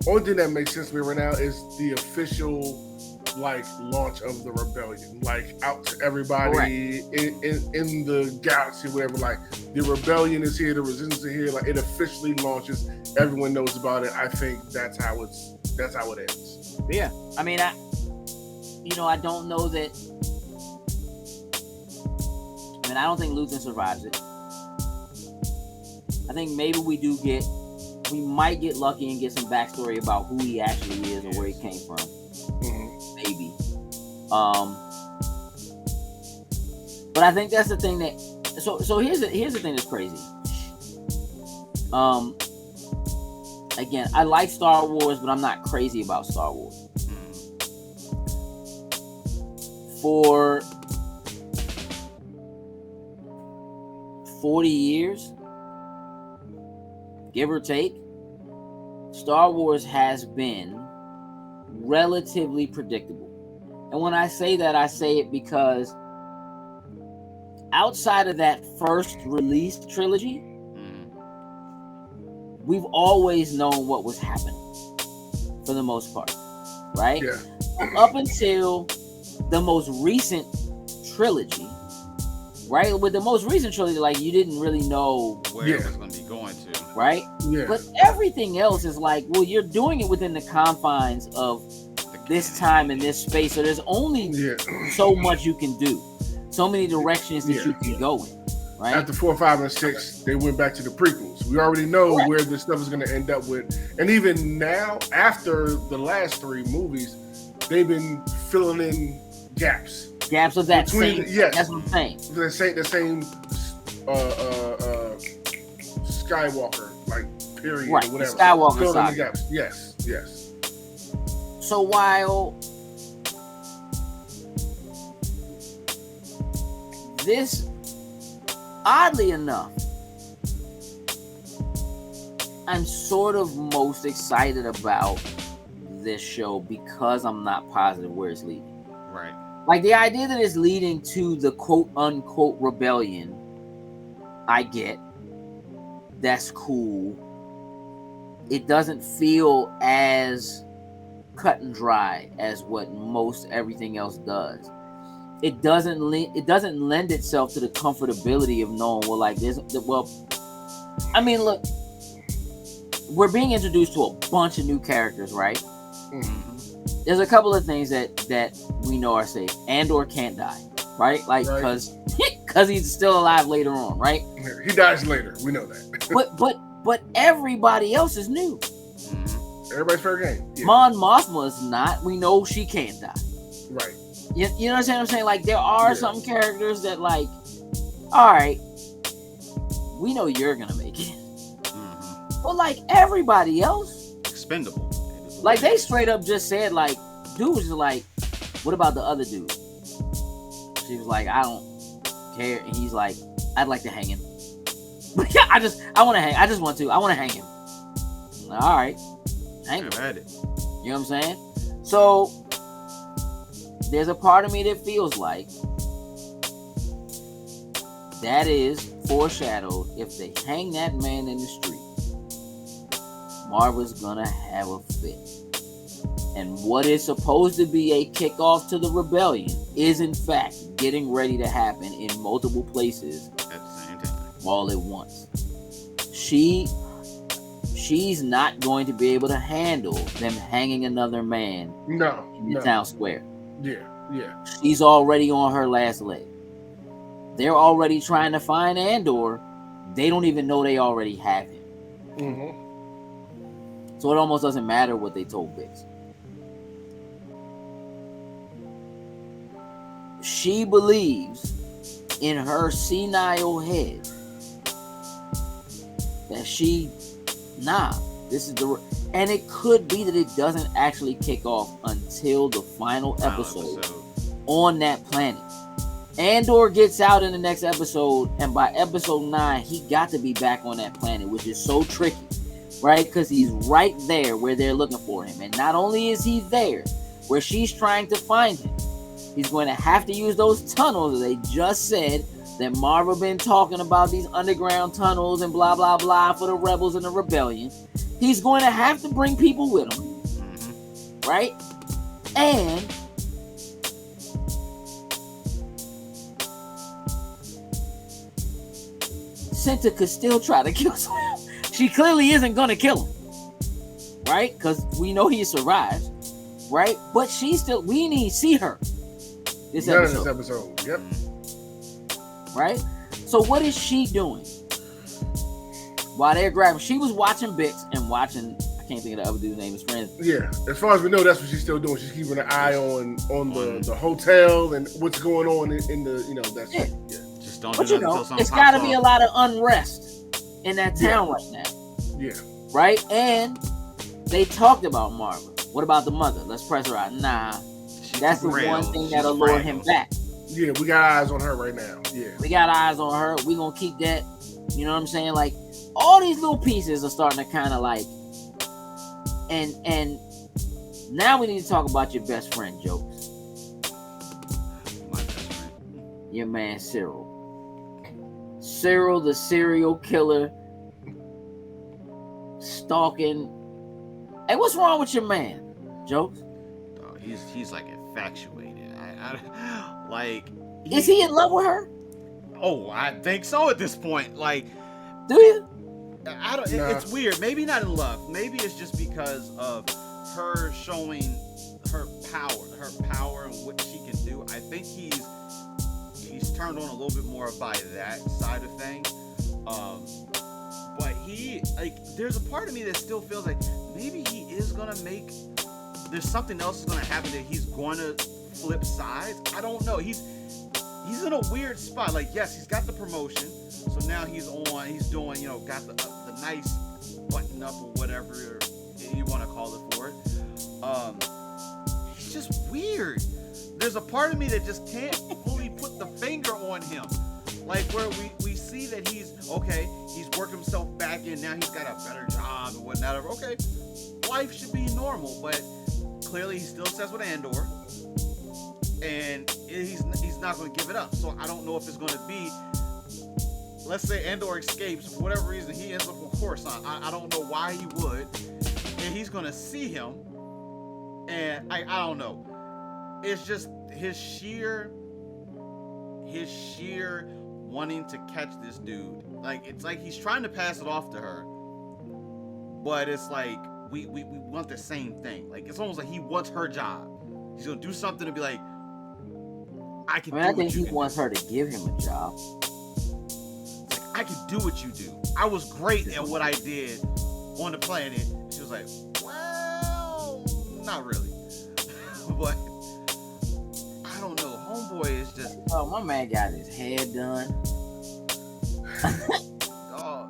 C: only thing that makes sense to me right now is the official, like, launch of the rebellion, like, out to everybody in the galaxy, whatever. Like, the rebellion is here, the resistance is here. Like, it officially launches. Everyone knows about it. I think that's how it ends.
B: Yeah, I mean, I don't know that. I don't think Luthen survives it. I think maybe we might get lucky and get some backstory about who he actually is or where he came from. Maybe. But I think that's the thing that. So here's the thing that's crazy. Again, I like Star Wars, but I'm not crazy about Star Wars. For 40 years, give or take, Star Wars has been relatively predictable. And when I say that, I say it because outside of that first released trilogy, we've always known what was happening for the most part, right?
C: Yeah.
B: Up until the most recent trilogy, right? With the most recent trilogy, like, you didn't really know
D: where it was going to be going to,
B: right?
C: Yeah.
B: But everything else is like, well, you're doing it within the confines of this time and this space, so there's only so much you can do, so many directions that you can go in, right?
C: After 4, 5, and 6, they went back to the prequels. We already know where this stuff is going to end up with, and even now, after the last 3 movies, they've been filling in gaps
B: of that
C: between
B: same. That's what I'm saying.
C: The same Skywalker, like, period,
B: right?
C: or whatever.
B: The Skywalker
C: filling
B: saga.
C: in the gaps. Yes.
B: So while this, oddly enough, I'm sort of most excited about this show because I'm not positive where it's leading.
D: Right.
B: Like, the idea that it's leading to the quote unquote rebellion, I get. That's cool. It doesn't feel as cut and dry as what most everything else does. It doesn't lend itself to the comfortability of knowing, well, like this. Well, I mean, look, we're being introduced to a bunch of new characters, right? Mm-hmm. There's a couple of things that we know are safe. Andor can't die, right? Like, because he's still alive later on, right?
C: He dies later. We know that.
B: but everybody else is new.
C: Everybody's fair game. Yeah.
B: Mon Mothma is not. We know she can't die.
C: Right.
B: You know what I'm saying? Like, there are some characters that, like, all right, we know you're gonna make it. But, like, everybody else,
D: expendable.
B: Like, they straight up just said, like, dude was just like, what about the other dude? She was like, I don't care. And he's like, I'd like to hang him. I want to hang. I want to hang him. All right. Hang him. You know what I'm saying? So there's a part of me that feels like that is foreshadowed. If they hang that man in the street, Marva's gonna have a fit. And what is supposed to be a kickoff to the rebellion is in fact getting ready to happen in multiple places
D: at the same time,
B: all at once. She's not going to be able to handle them hanging another man in the town square.
C: Yeah.
B: She's already on her last leg. They're already trying to find Andor. They don't even know they already have him.
C: Mm-hmm.
B: So it almost doesn't matter what they told Bix. She believes in her senile head that this is the, and it could be that it doesn't actually kick off until the final episode on that planet. Andor gets out in the next episode, and by episode 9, he got to be back on that planet, which is so tricky, right? Because he's right there where they're looking for him. And not only is he there where she's trying to find him, he's going to have to use those tunnels that they just said that Marvel been talking about, these underground tunnels and blah, blah, blah for the rebels and the rebellion. He's going to have to bring people with him, right? And Cinta could still try to kill him. She clearly isn't going to kill him, right? Because we know he survives, right? But we need to see her this episode.
C: Yep.
B: Right? So what is she doing while they're grabbing? She was watching Bix and watching, I can't can't think of the other dude's name. His friend.
C: Yeah, as far as we know, that's what she's still doing. She's keeping an eye on the hotel and what's going on in the that's
B: Yeah.
D: Just don't
B: But
D: do
B: you
D: nothing
B: know,
D: until something
B: it's got to
D: pops
B: be a
D: off.
B: lot of unrest in that town right now,
C: Yeah.
B: right? And they talked about Marva. What about the mother? Let's press her out. Nah,
D: She's
B: that's the
D: frail.
B: one thing
D: She's
B: that'll lure him
D: fragile.
B: back.
C: Yeah, we got eyes on her right now. Yeah.
B: We got eyes on her. We gonna keep that. You know what I'm saying? Like all these little pieces are starting to kind of like, and now we need to talk about your best friend, Jokes.
D: My best friend.
B: Your man Cyril. Cyril, the serial killer, stalking. Hey, what's wrong with your man, Jokes?
D: Oh, he's like infatuated. I like.
B: Is he in love with her?
D: Oh, I think so at this point. Like,
B: Do you?
D: I don't.
C: Nah.
D: It's weird. Maybe not in love. Maybe it's just because of her showing her power and what she can do. I think he's turned on a little bit more by that side of things. But there's a part of me that still feels like maybe he is gonna there's something else is gonna happen that he's going to flip sides. I don't know. He's in a weird spot. Like, yes, he's got the promotion, so now he's doing, got the nice button up or whatever you want to call it for it. He's just weird. There's a part of me that just can't fully put the finger on him. Like, where we see that he's worked himself back in, now he's got a better job or whatever. Okay, life should be normal, but clearly he still says with Andor, and he's not going to give it up. So I don't know if it's going to be, let's say Andor escapes, for whatever reason he ends up on Coruscant. I don't know why he would, and he's going to see him, and I don't know. It's just his sheer wanting to catch this dude. Like, it's like he's trying to pass it off to her, but it's like we want the same thing. Like, it's almost like he wants her job. He's gonna do something to be like, I think
B: he wants her to give him a job.
D: It's like, I can do what you do. I was great at what I did on the planet. She was like, well, not really. But I don't know. Homeboy is just.
B: Oh, my man got his hair done.
D: Dog.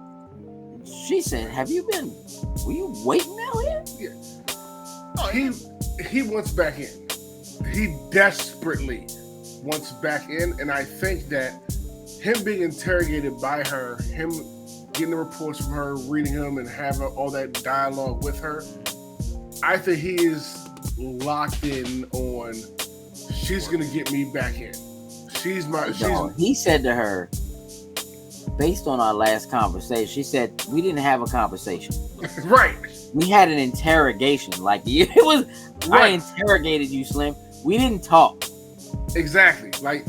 B: She said, were you waiting out here?
C: Yeah. Oh, he wants back in. He desperately wants back in, and I think that him being interrogated by her, him getting the reports from her, reading them, and having all that dialogue with her, I think he is locked in on she's gonna get me back in. He said to her, based on our last conversation, she said, we didn't have a conversation. Right.
B: We had an interrogation. Like, it was, right. I interrogated you, Slim. We didn't talk.
C: Exactly. Like,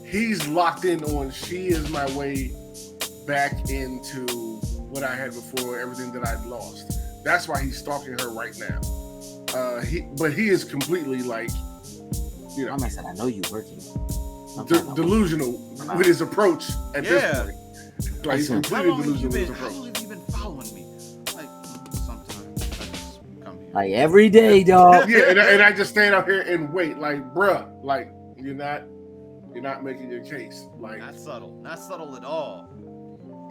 C: he's locked in on she is my way back into what I had before, everything that I'd lost. That's why he's stalking her right now. But he is completely like,
B: My man said, I know you working.
C: Delusional with his approach at this point. Like, he's completely delusional with his approach.
D: How long have you been following me? Like, sometimes I just come here.
B: Like, every day, dog.
C: Yeah, and I just stand out here and wait. Like, bruh, like, you're not making your case. Like,
D: not subtle at all.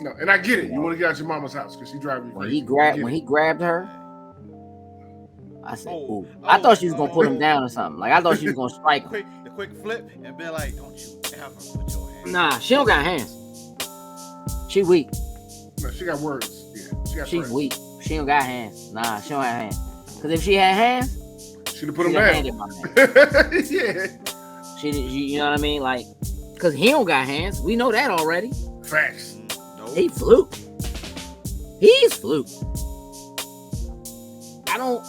C: No, and I get it. You want to get out your mama's house because she driving you crazy.
B: When he grabbed her, I said, ooh. I thought she was gonna put him down or something. Like, I thought she was gonna strike him.
D: The quick flip and be like, don't you ever put your hands.
B: Nah, she don't got hands. She weak.
C: No, she got words. Yeah,
B: she's weak. She don't got hands. Nah, she don't have hands. Because if she had hands,
C: she'd have put him down. Yeah.
B: She, you know what I mean? Like, because he don't got hands. We know that already.
C: Facts.
D: Nope.
B: He flew. He's flew. I don't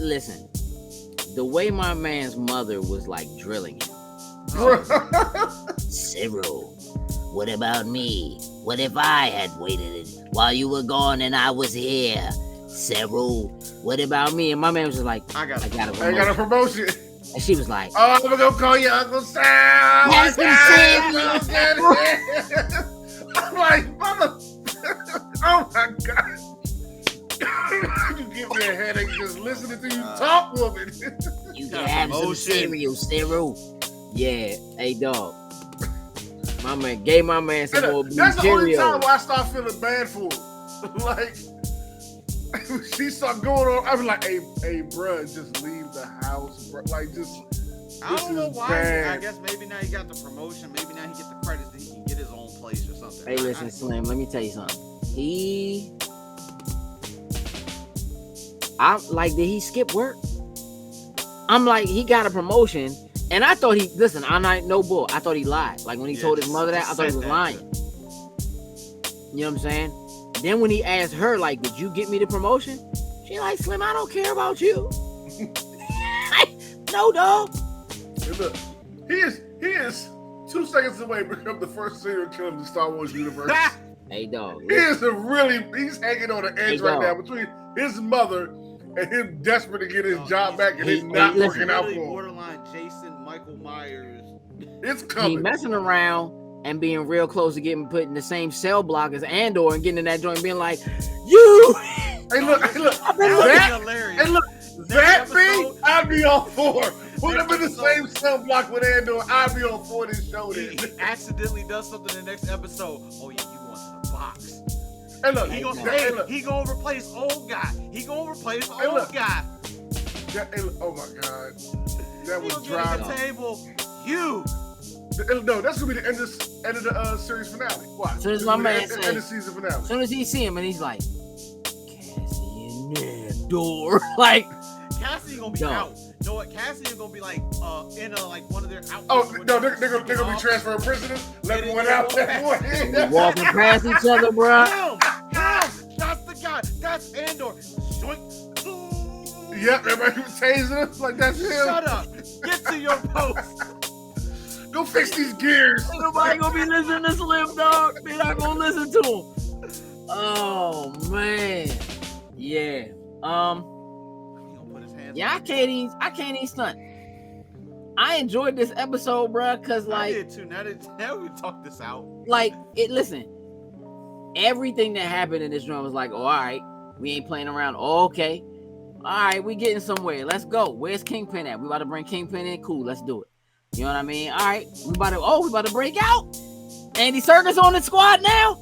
B: listen. The way my man's mother was like drilling him. Cyril, what about me? What if I had waited while you were gone and I was here? Cyril, what about me? And my man was just like, I got a promotion. And she was like,
C: oh, I'm gonna call you Uncle Sam. I'm like, mama. Oh my God. You give me a headache just listening to you talk, woman.
B: You can have some cereal, Yeah, hey dog. My man gave my man some more blue
C: That's the only
B: Cheerios.
C: time where I start feeling bad for him. Like, she start going on. I was like, hey, bruh, just leave the house, bro. Like, just.
D: I don't know why.
C: Bad.
D: I guess maybe now he got the promotion. Maybe now he get the credits that he can get his own place or something.
B: Hey, listen, Slim. Let me tell you something. Did he skip work? I'm like, he got a promotion, and I thought I'm not no bull. I thought he lied. Like when he told his mother that, I thought he was lying. You know what I'm saying? Then when he asked her, like, did you get me the promotion? She like, Slim, I don't care about you. No, dog.
C: Hey, look, he is 2 seconds away to become the first serial killer in the Star Wars universe.
B: Hey, dog.
C: He's hanging on the edge right now between his mother and him desperate to get his job back, and it's not working out for him.
D: Borderline Jason Michael Myers.
C: It's coming.
B: He messing around and being real close to getting put in the same cell block as Andor and getting in that joint, being like, you.
C: Hey, look.
D: That would be hilarious.
C: Hey, look. That thing, I'd be on for. Put him in the same cell block with Andor. I'd be on for this show.
D: He accidentally does something in the next episode. Oh yeah, you going to the box.
C: Hey, look.
D: He gonna replace old guy. He gonna replace old guy.
C: Oh my God, that
D: He
C: was
D: gonna
C: dry.
D: get at the table. You.
C: No, that's gonna be the end of the series finale. Watch.
B: As soon as my man said,
C: end of season finale.
B: As soon as he see him and he's like, Cassie in Andor, like.
D: Cassie gonna be out. You know what? Cassie is gonna be like in one of their outfits.
C: Oh no, they're gonna be transferring prisoners. Let one out. Let one in.
B: Walking past each other, bro.
D: That's the guy. That's Andor.
C: Yep, everybody was tasing him like that's him.
D: Shut up. Get to your post.
C: Go fix these gears.
B: Ain't nobody gonna be listening to Slim, dog. They're not gonna listen to him. Oh man. Yeah. Yeah, I can't even stunt. I enjoyed this episode, bro, cause like
D: I did too. Now we talk this out.
B: Like listen, everything that happened in this drum was like, oh, all right, we ain't playing around. Oh, okay, all right, we getting somewhere. Let's go. Where's Kingpin at? We about to bring Kingpin in. Cool, let's do it. You know what I mean? All right, we about to break out. Andy Serkis on the squad now.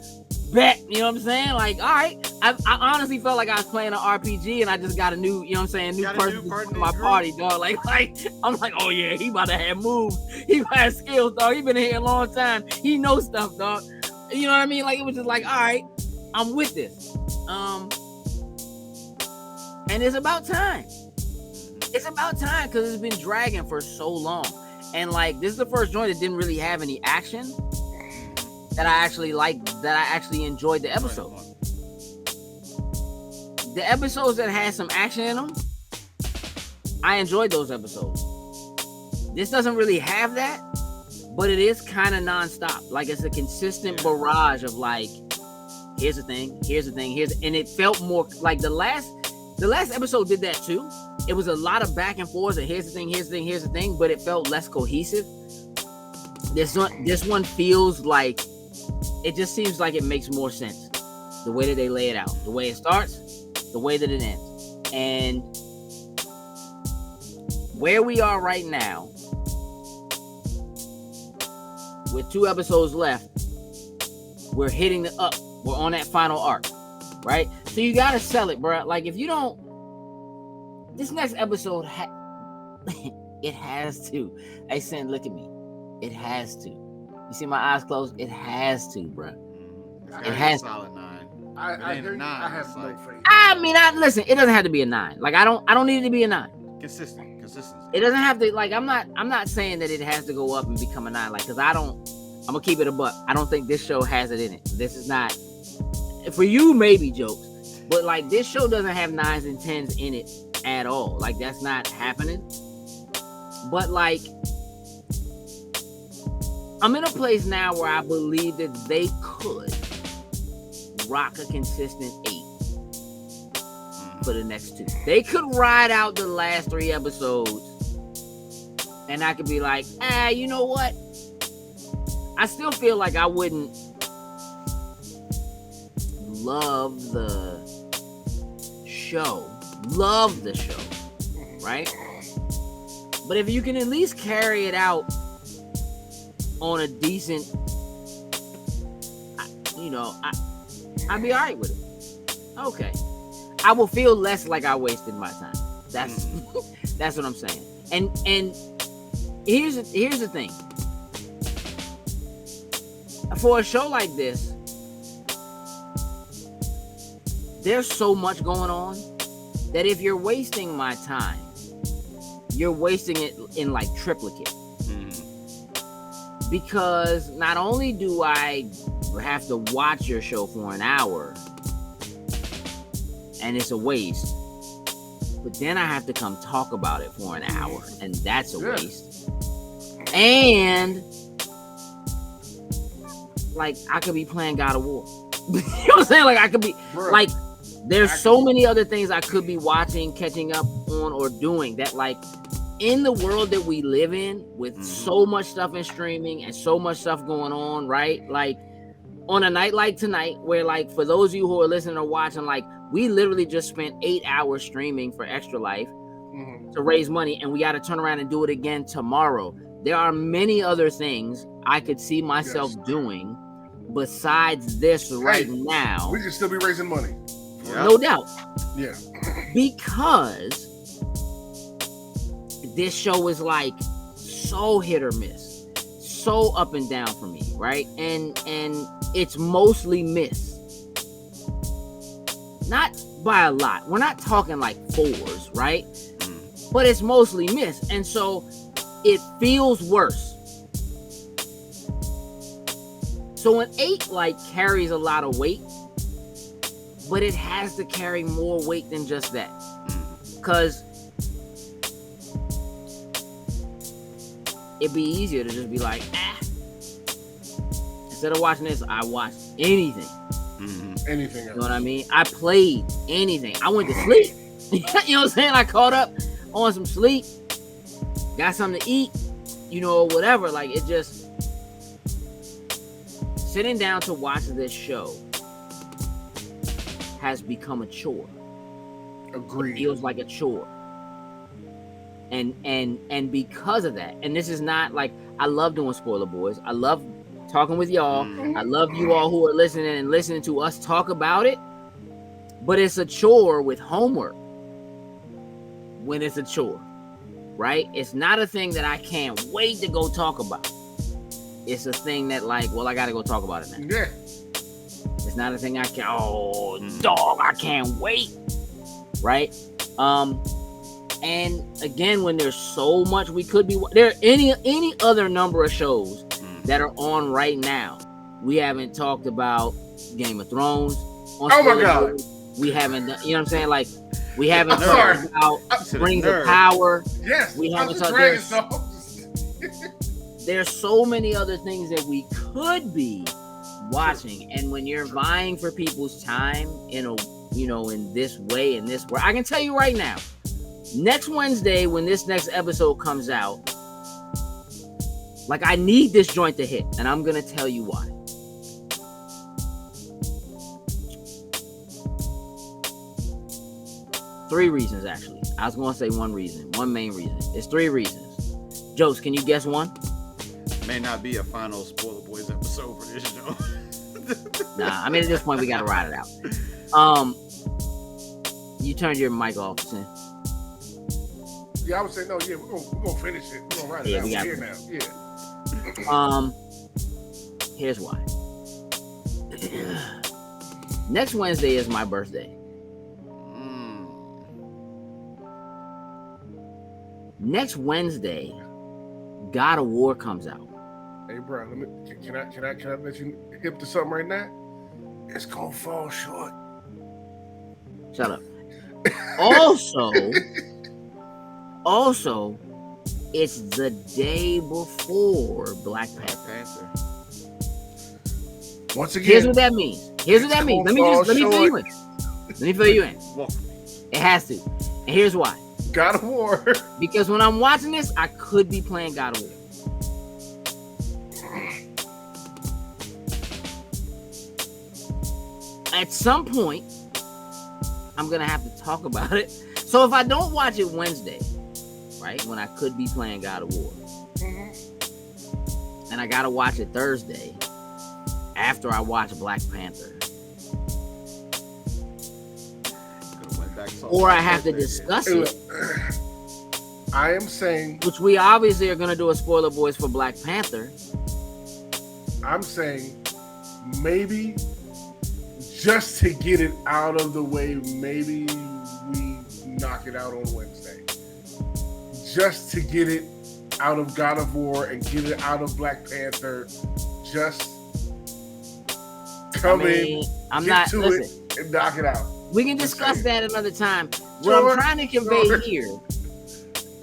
B: Bet, you know what I'm saying? Like, all right. I honestly felt like I was playing an RPG and I just got a new, you know what I'm saying, new person for my party, dog. Like, I'm like, oh yeah, he about to have moves. He about to have skills, dog. He been in here a long time. He knows stuff, dog. You know what I mean? Like, it was just like, all right, I'm with this. And it's about time. It's about time because it's been dragging for so long. And like, this is the first joint that didn't really have any action that I actually liked, that I actually enjoyed the episode. The episodes that had some action in them, I enjoyed those episodes. This doesn't really have that, but it is kind of nonstop. Like, it's a consistent barrage of like, here's the thing, and it felt more like the last episode did that too. It was a lot of back and forth, and here's the thing, but it felt less cohesive. This one feels like, it just seems like it makes more sense. The way that they lay it out, the way it starts, the way that it ends. And where we are right now, with 2 episodes left, we're hitting we're on that final arc, right? So you gotta sell it, bro. Like, if you don't, this next episode, it has to. Hey, Sin, look at me. It has to. You see my eyes closed? It has to, bro. It has to.
D: Solid 9.
C: I have no faith.
B: I mean, listen. It doesn't have to be a 9. Like, I don't need it to be a 9.
D: Consistency.
B: It doesn't have to. Like, I'm not saying that it has to go up and become a 9. Like, because I'm gonna keep it a buck. I don't think this show has it in it. This is not for you. Maybe jokes, but like, this show doesn't have 9s and 10s in it at all. Like, that's not happening. But like, I'm in a place now where I believe that they could rock a consistent 8 for the next 2. They could ride out the last 3 episodes, and I could be like, you know what? I still feel like I wouldn't love the show love the show, right? But if you can at least carry it out on a decent, I'd be all right with it. Okay. I will feel less like I wasted my time. That's what I'm saying. And here's the thing. For a show like this, there's so much going on that if you're wasting my time, you're wasting it in like triplicate. Because not only do I have to watch your show for an hour and it's a waste, but then I have to come talk about it for an hour and that's a waste. And like I could be playing God of War. You know what I'm saying? Like I could be like there's so many other things I could be watching, catching up on, or doing that like in the world that we live in with so much stuff in streaming and so much stuff going on, right? Like on a night like tonight, where like for those of you who are listening or watching, like we literally just spent 8 hours streaming for Extra Life to raise money, and we got to turn around and do it again tomorrow. There are many other things I could see myself doing besides this right now.
C: We could still be raising money.
B: No doubt.
C: Yeah. Because
B: this show is like so hit or miss, so up and down for me, right? And it's mostly miss, not by a lot. We're not talking like 4s, right? But it's mostly miss, and so it feels worse. So an 8 like carries a lot of weight, but it has to carry more weight than just that, because it'd be easier to just be like, instead of watching this, I watched anything.
C: Anything else.
B: You know what I mean? I played anything. I went to sleep. You know what I'm saying? I caught up on some sleep, got something to eat, or whatever. Like it just sitting down to watch this show has become a chore.
C: Agreed.
B: It feels like a chore. And because of that, and this is not like, I love doing Spoiler Boys. I love talking with y'all. I love you all who are listening to us talk about it. But it's a chore with homework when it's a chore, right? It's not a thing that I can't wait to go talk about. It's a thing that like, well, I got to go talk about it now.
C: Yeah.
B: It's not a thing I can, dog, I can't wait, right? And again, when there's so much we could be, there are any other number of shows that are on right now. We haven't talked about Game of Thrones.
C: Oh my God.
B: We haven't done, you know what I'm saying? Like, we haven't talked about Rings of Power.
C: Yes.
B: We haven't talked there's so many other things that we could be watching. And when you're vying for people's time in this way, in this way, I can tell you right now, next Wednesday, when this next episode comes out, like I need this joint to hit, and I'm gonna tell you why. Three reasons, actually. I was gonna say one main reason. It's 3 reasons. Jokes, can you guess one?
D: May not be a final Spoiler Boys episode for this show.
B: Nah, I mean at this point we gotta ride it out. You turned your mic off, Sin.
C: Yeah, I would say no. Yeah, we're gonna finish it. We're gonna ride it out. We're here now. Yeah.
B: Here's why. Next Wednesday is my birthday. Next Wednesday, God of War comes out.
C: Hey, bro, can I let you hip to something right now? It's gonna fall short.
B: Shut up. Also, it's the day before Black Panther.
C: Once again,
B: here's what that means. Let me fill you in. It has to. And here's why.
C: God of War.
B: Because when I'm watching this, I could be playing God of War. At some point, I'm gonna have to talk about it. So if I don't watch it Wednesday, right, when I could be playing God of War, and I gotta watch it Thursday after I watch Black Panther, or I have to discuss it.
C: I am saying,
B: which we obviously are gonna do a spoiler boys for Black Panther.
C: I'm saying maybe just to get it out of the way, maybe we knock it out on Wednesday. Just to get it out of God of War and get it out of Black Panther. Just come in,
B: I'm
C: get
B: not
C: to
B: listen,
C: it, and knock it out.
B: We can discuss that another time. What
C: Sure,
B: I'm trying to convey
C: sure.
B: here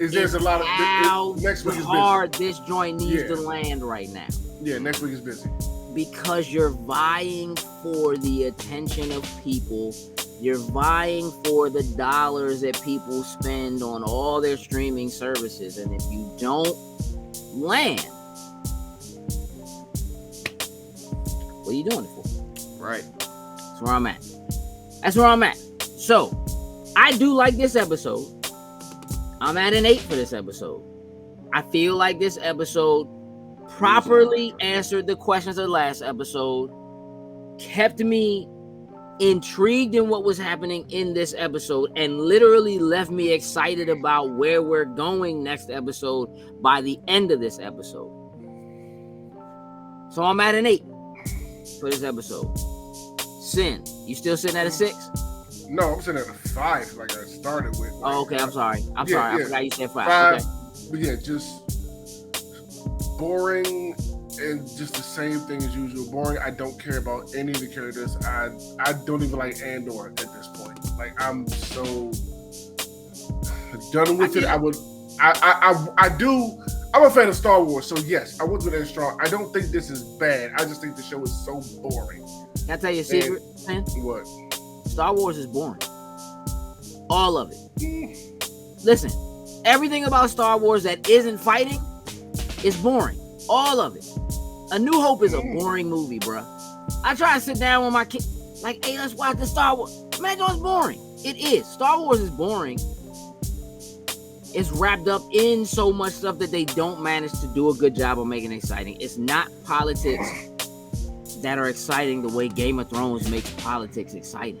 C: is there's a lot of
B: how
C: next week is
B: hard
C: busy.
B: this joint needs to land right now.
C: Yeah, next week is busy.
B: Because you're vying for the attention of people. You're vying for the dollars that people spend on all their streaming services. And if you don't land, what are you doing it for?
D: Right.
B: That's where I'm at. That's where I'm at. So, I do like this episode. I'm at an 8 for this episode. I feel like this episode properly answered the questions of the last episode, kept me intrigued in what was happening in this episode, and literally left me excited about where we're going next episode by the end of this episode. So I'm at an 8 for this episode. Sin, you still sitting at a 6?
C: No, I'm sitting at a 5 like I started with. Like,
B: Oh, okay, I'm sorry. I forgot you said 5.
C: 5.
B: Okay.
C: But yeah, just boring and just the same thing as usual. Boring. I don't care about any of the characters. I don't even like Andor at this point. Like, I'm so done with it. I'm a fan of Star Wars, so yes, I was with it strong. I don't think this is bad. I just think the show is so boring.
B: Can I tell you a secret, man?
C: What?
B: Star Wars is boring. All of it. Listen, everything about Star Wars that isn't fighting is boring. All of it. A New Hope is a boring movie, bruh. I try to sit down with my kid, like, hey, let's watch the Star Wars. Man, it's boring. It is. Star Wars is boring. It's wrapped up in so much stuff that they don't manage to do a good job of making it exciting. It's not politics that are exciting the way Game of Thrones makes politics exciting.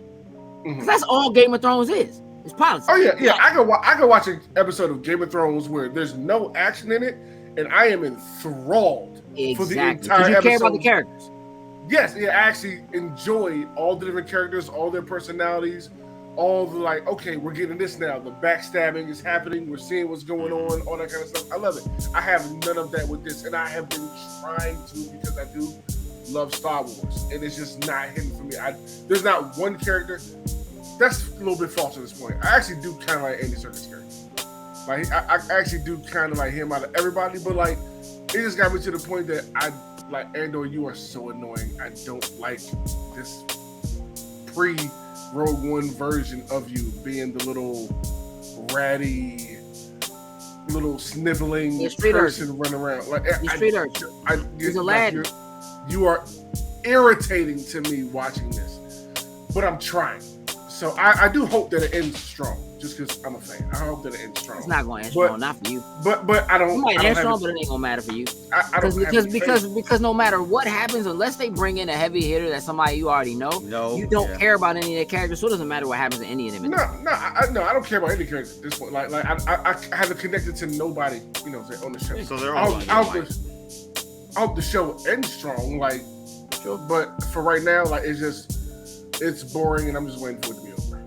B: That's all Game of Thrones is. It's politics.
C: Oh yeah. I can watch an episode of Game of Thrones where there's no action in it, and I am enthralled for the entire
B: you
C: episode.
B: Care about the characters.
C: Yes, yeah, I actually enjoy all the different characters, all their personalities, all the like. Okay, we're getting this now. The backstabbing is happening. We're seeing what's going on. All that kind of stuff. I love it. I have none of that with this, and I have been trying to because I do love Star Wars, and it's just not hitting for me. There's not one character. That's a little bit false at this point. I actually do kind of like Andy Serkis' character. Like I actually do kind of like him out of everybody, but like it just got me to the point that I like Andor. You are so annoying. I don't like this pre-Rogue One version of you being the little ratty, little sniveling person running around. Like
B: He's a lad.
C: You are irritating to me watching this, but I'm trying. So I do hope that it ends strong, just because I'm a fan. I hope that it ends strong.
B: It's not going to end strong, not for you.
C: But I don't.
B: It might end strong, but it ain't gonna matter for you. Because no matter what happens, unless they bring in a heavy hitter that's somebody you already know, you don't care about any of their characters. So it doesn't matter what happens to any of them.
C: I don't care about any character at this point. Like I haven't connected to nobody, on the show.
D: So they're all.
C: I hope the show ends strong, like. Sure. But for right now, like it's boring, and I'm just waiting for it to be over.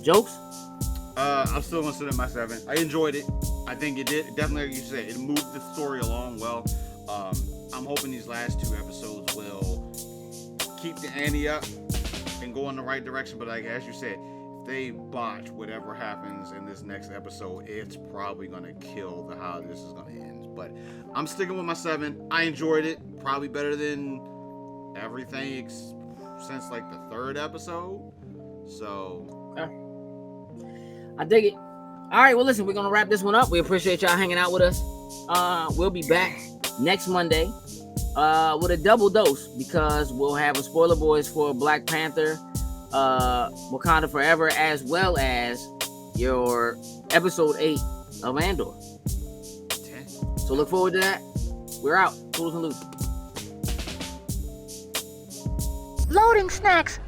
B: Jokes?
D: I'm still gonna sit at my 7. I enjoyed it. I think it did definitely, like you said, it moved the story along well. I'm hoping these last 2 episodes will keep the ante up and go in the right direction. But like as you said, if they botch whatever happens in this next episode, it's probably gonna kill how this is gonna end. But I'm sticking with my 7. I enjoyed it. Probably better than everything since like the 3rd episode. So
B: I dig it. All right, well listen, we're gonna wrap this one up. We appreciate y'all hanging out with us. We'll be back next Monday with a double dose, because we'll have a spoiler boys for Black Panther, Wakanda Forever, as well as your episode 8 of Andor.
D: 10.
B: So look forward to that. We're out. Tools and loot.
A: Loading snacks.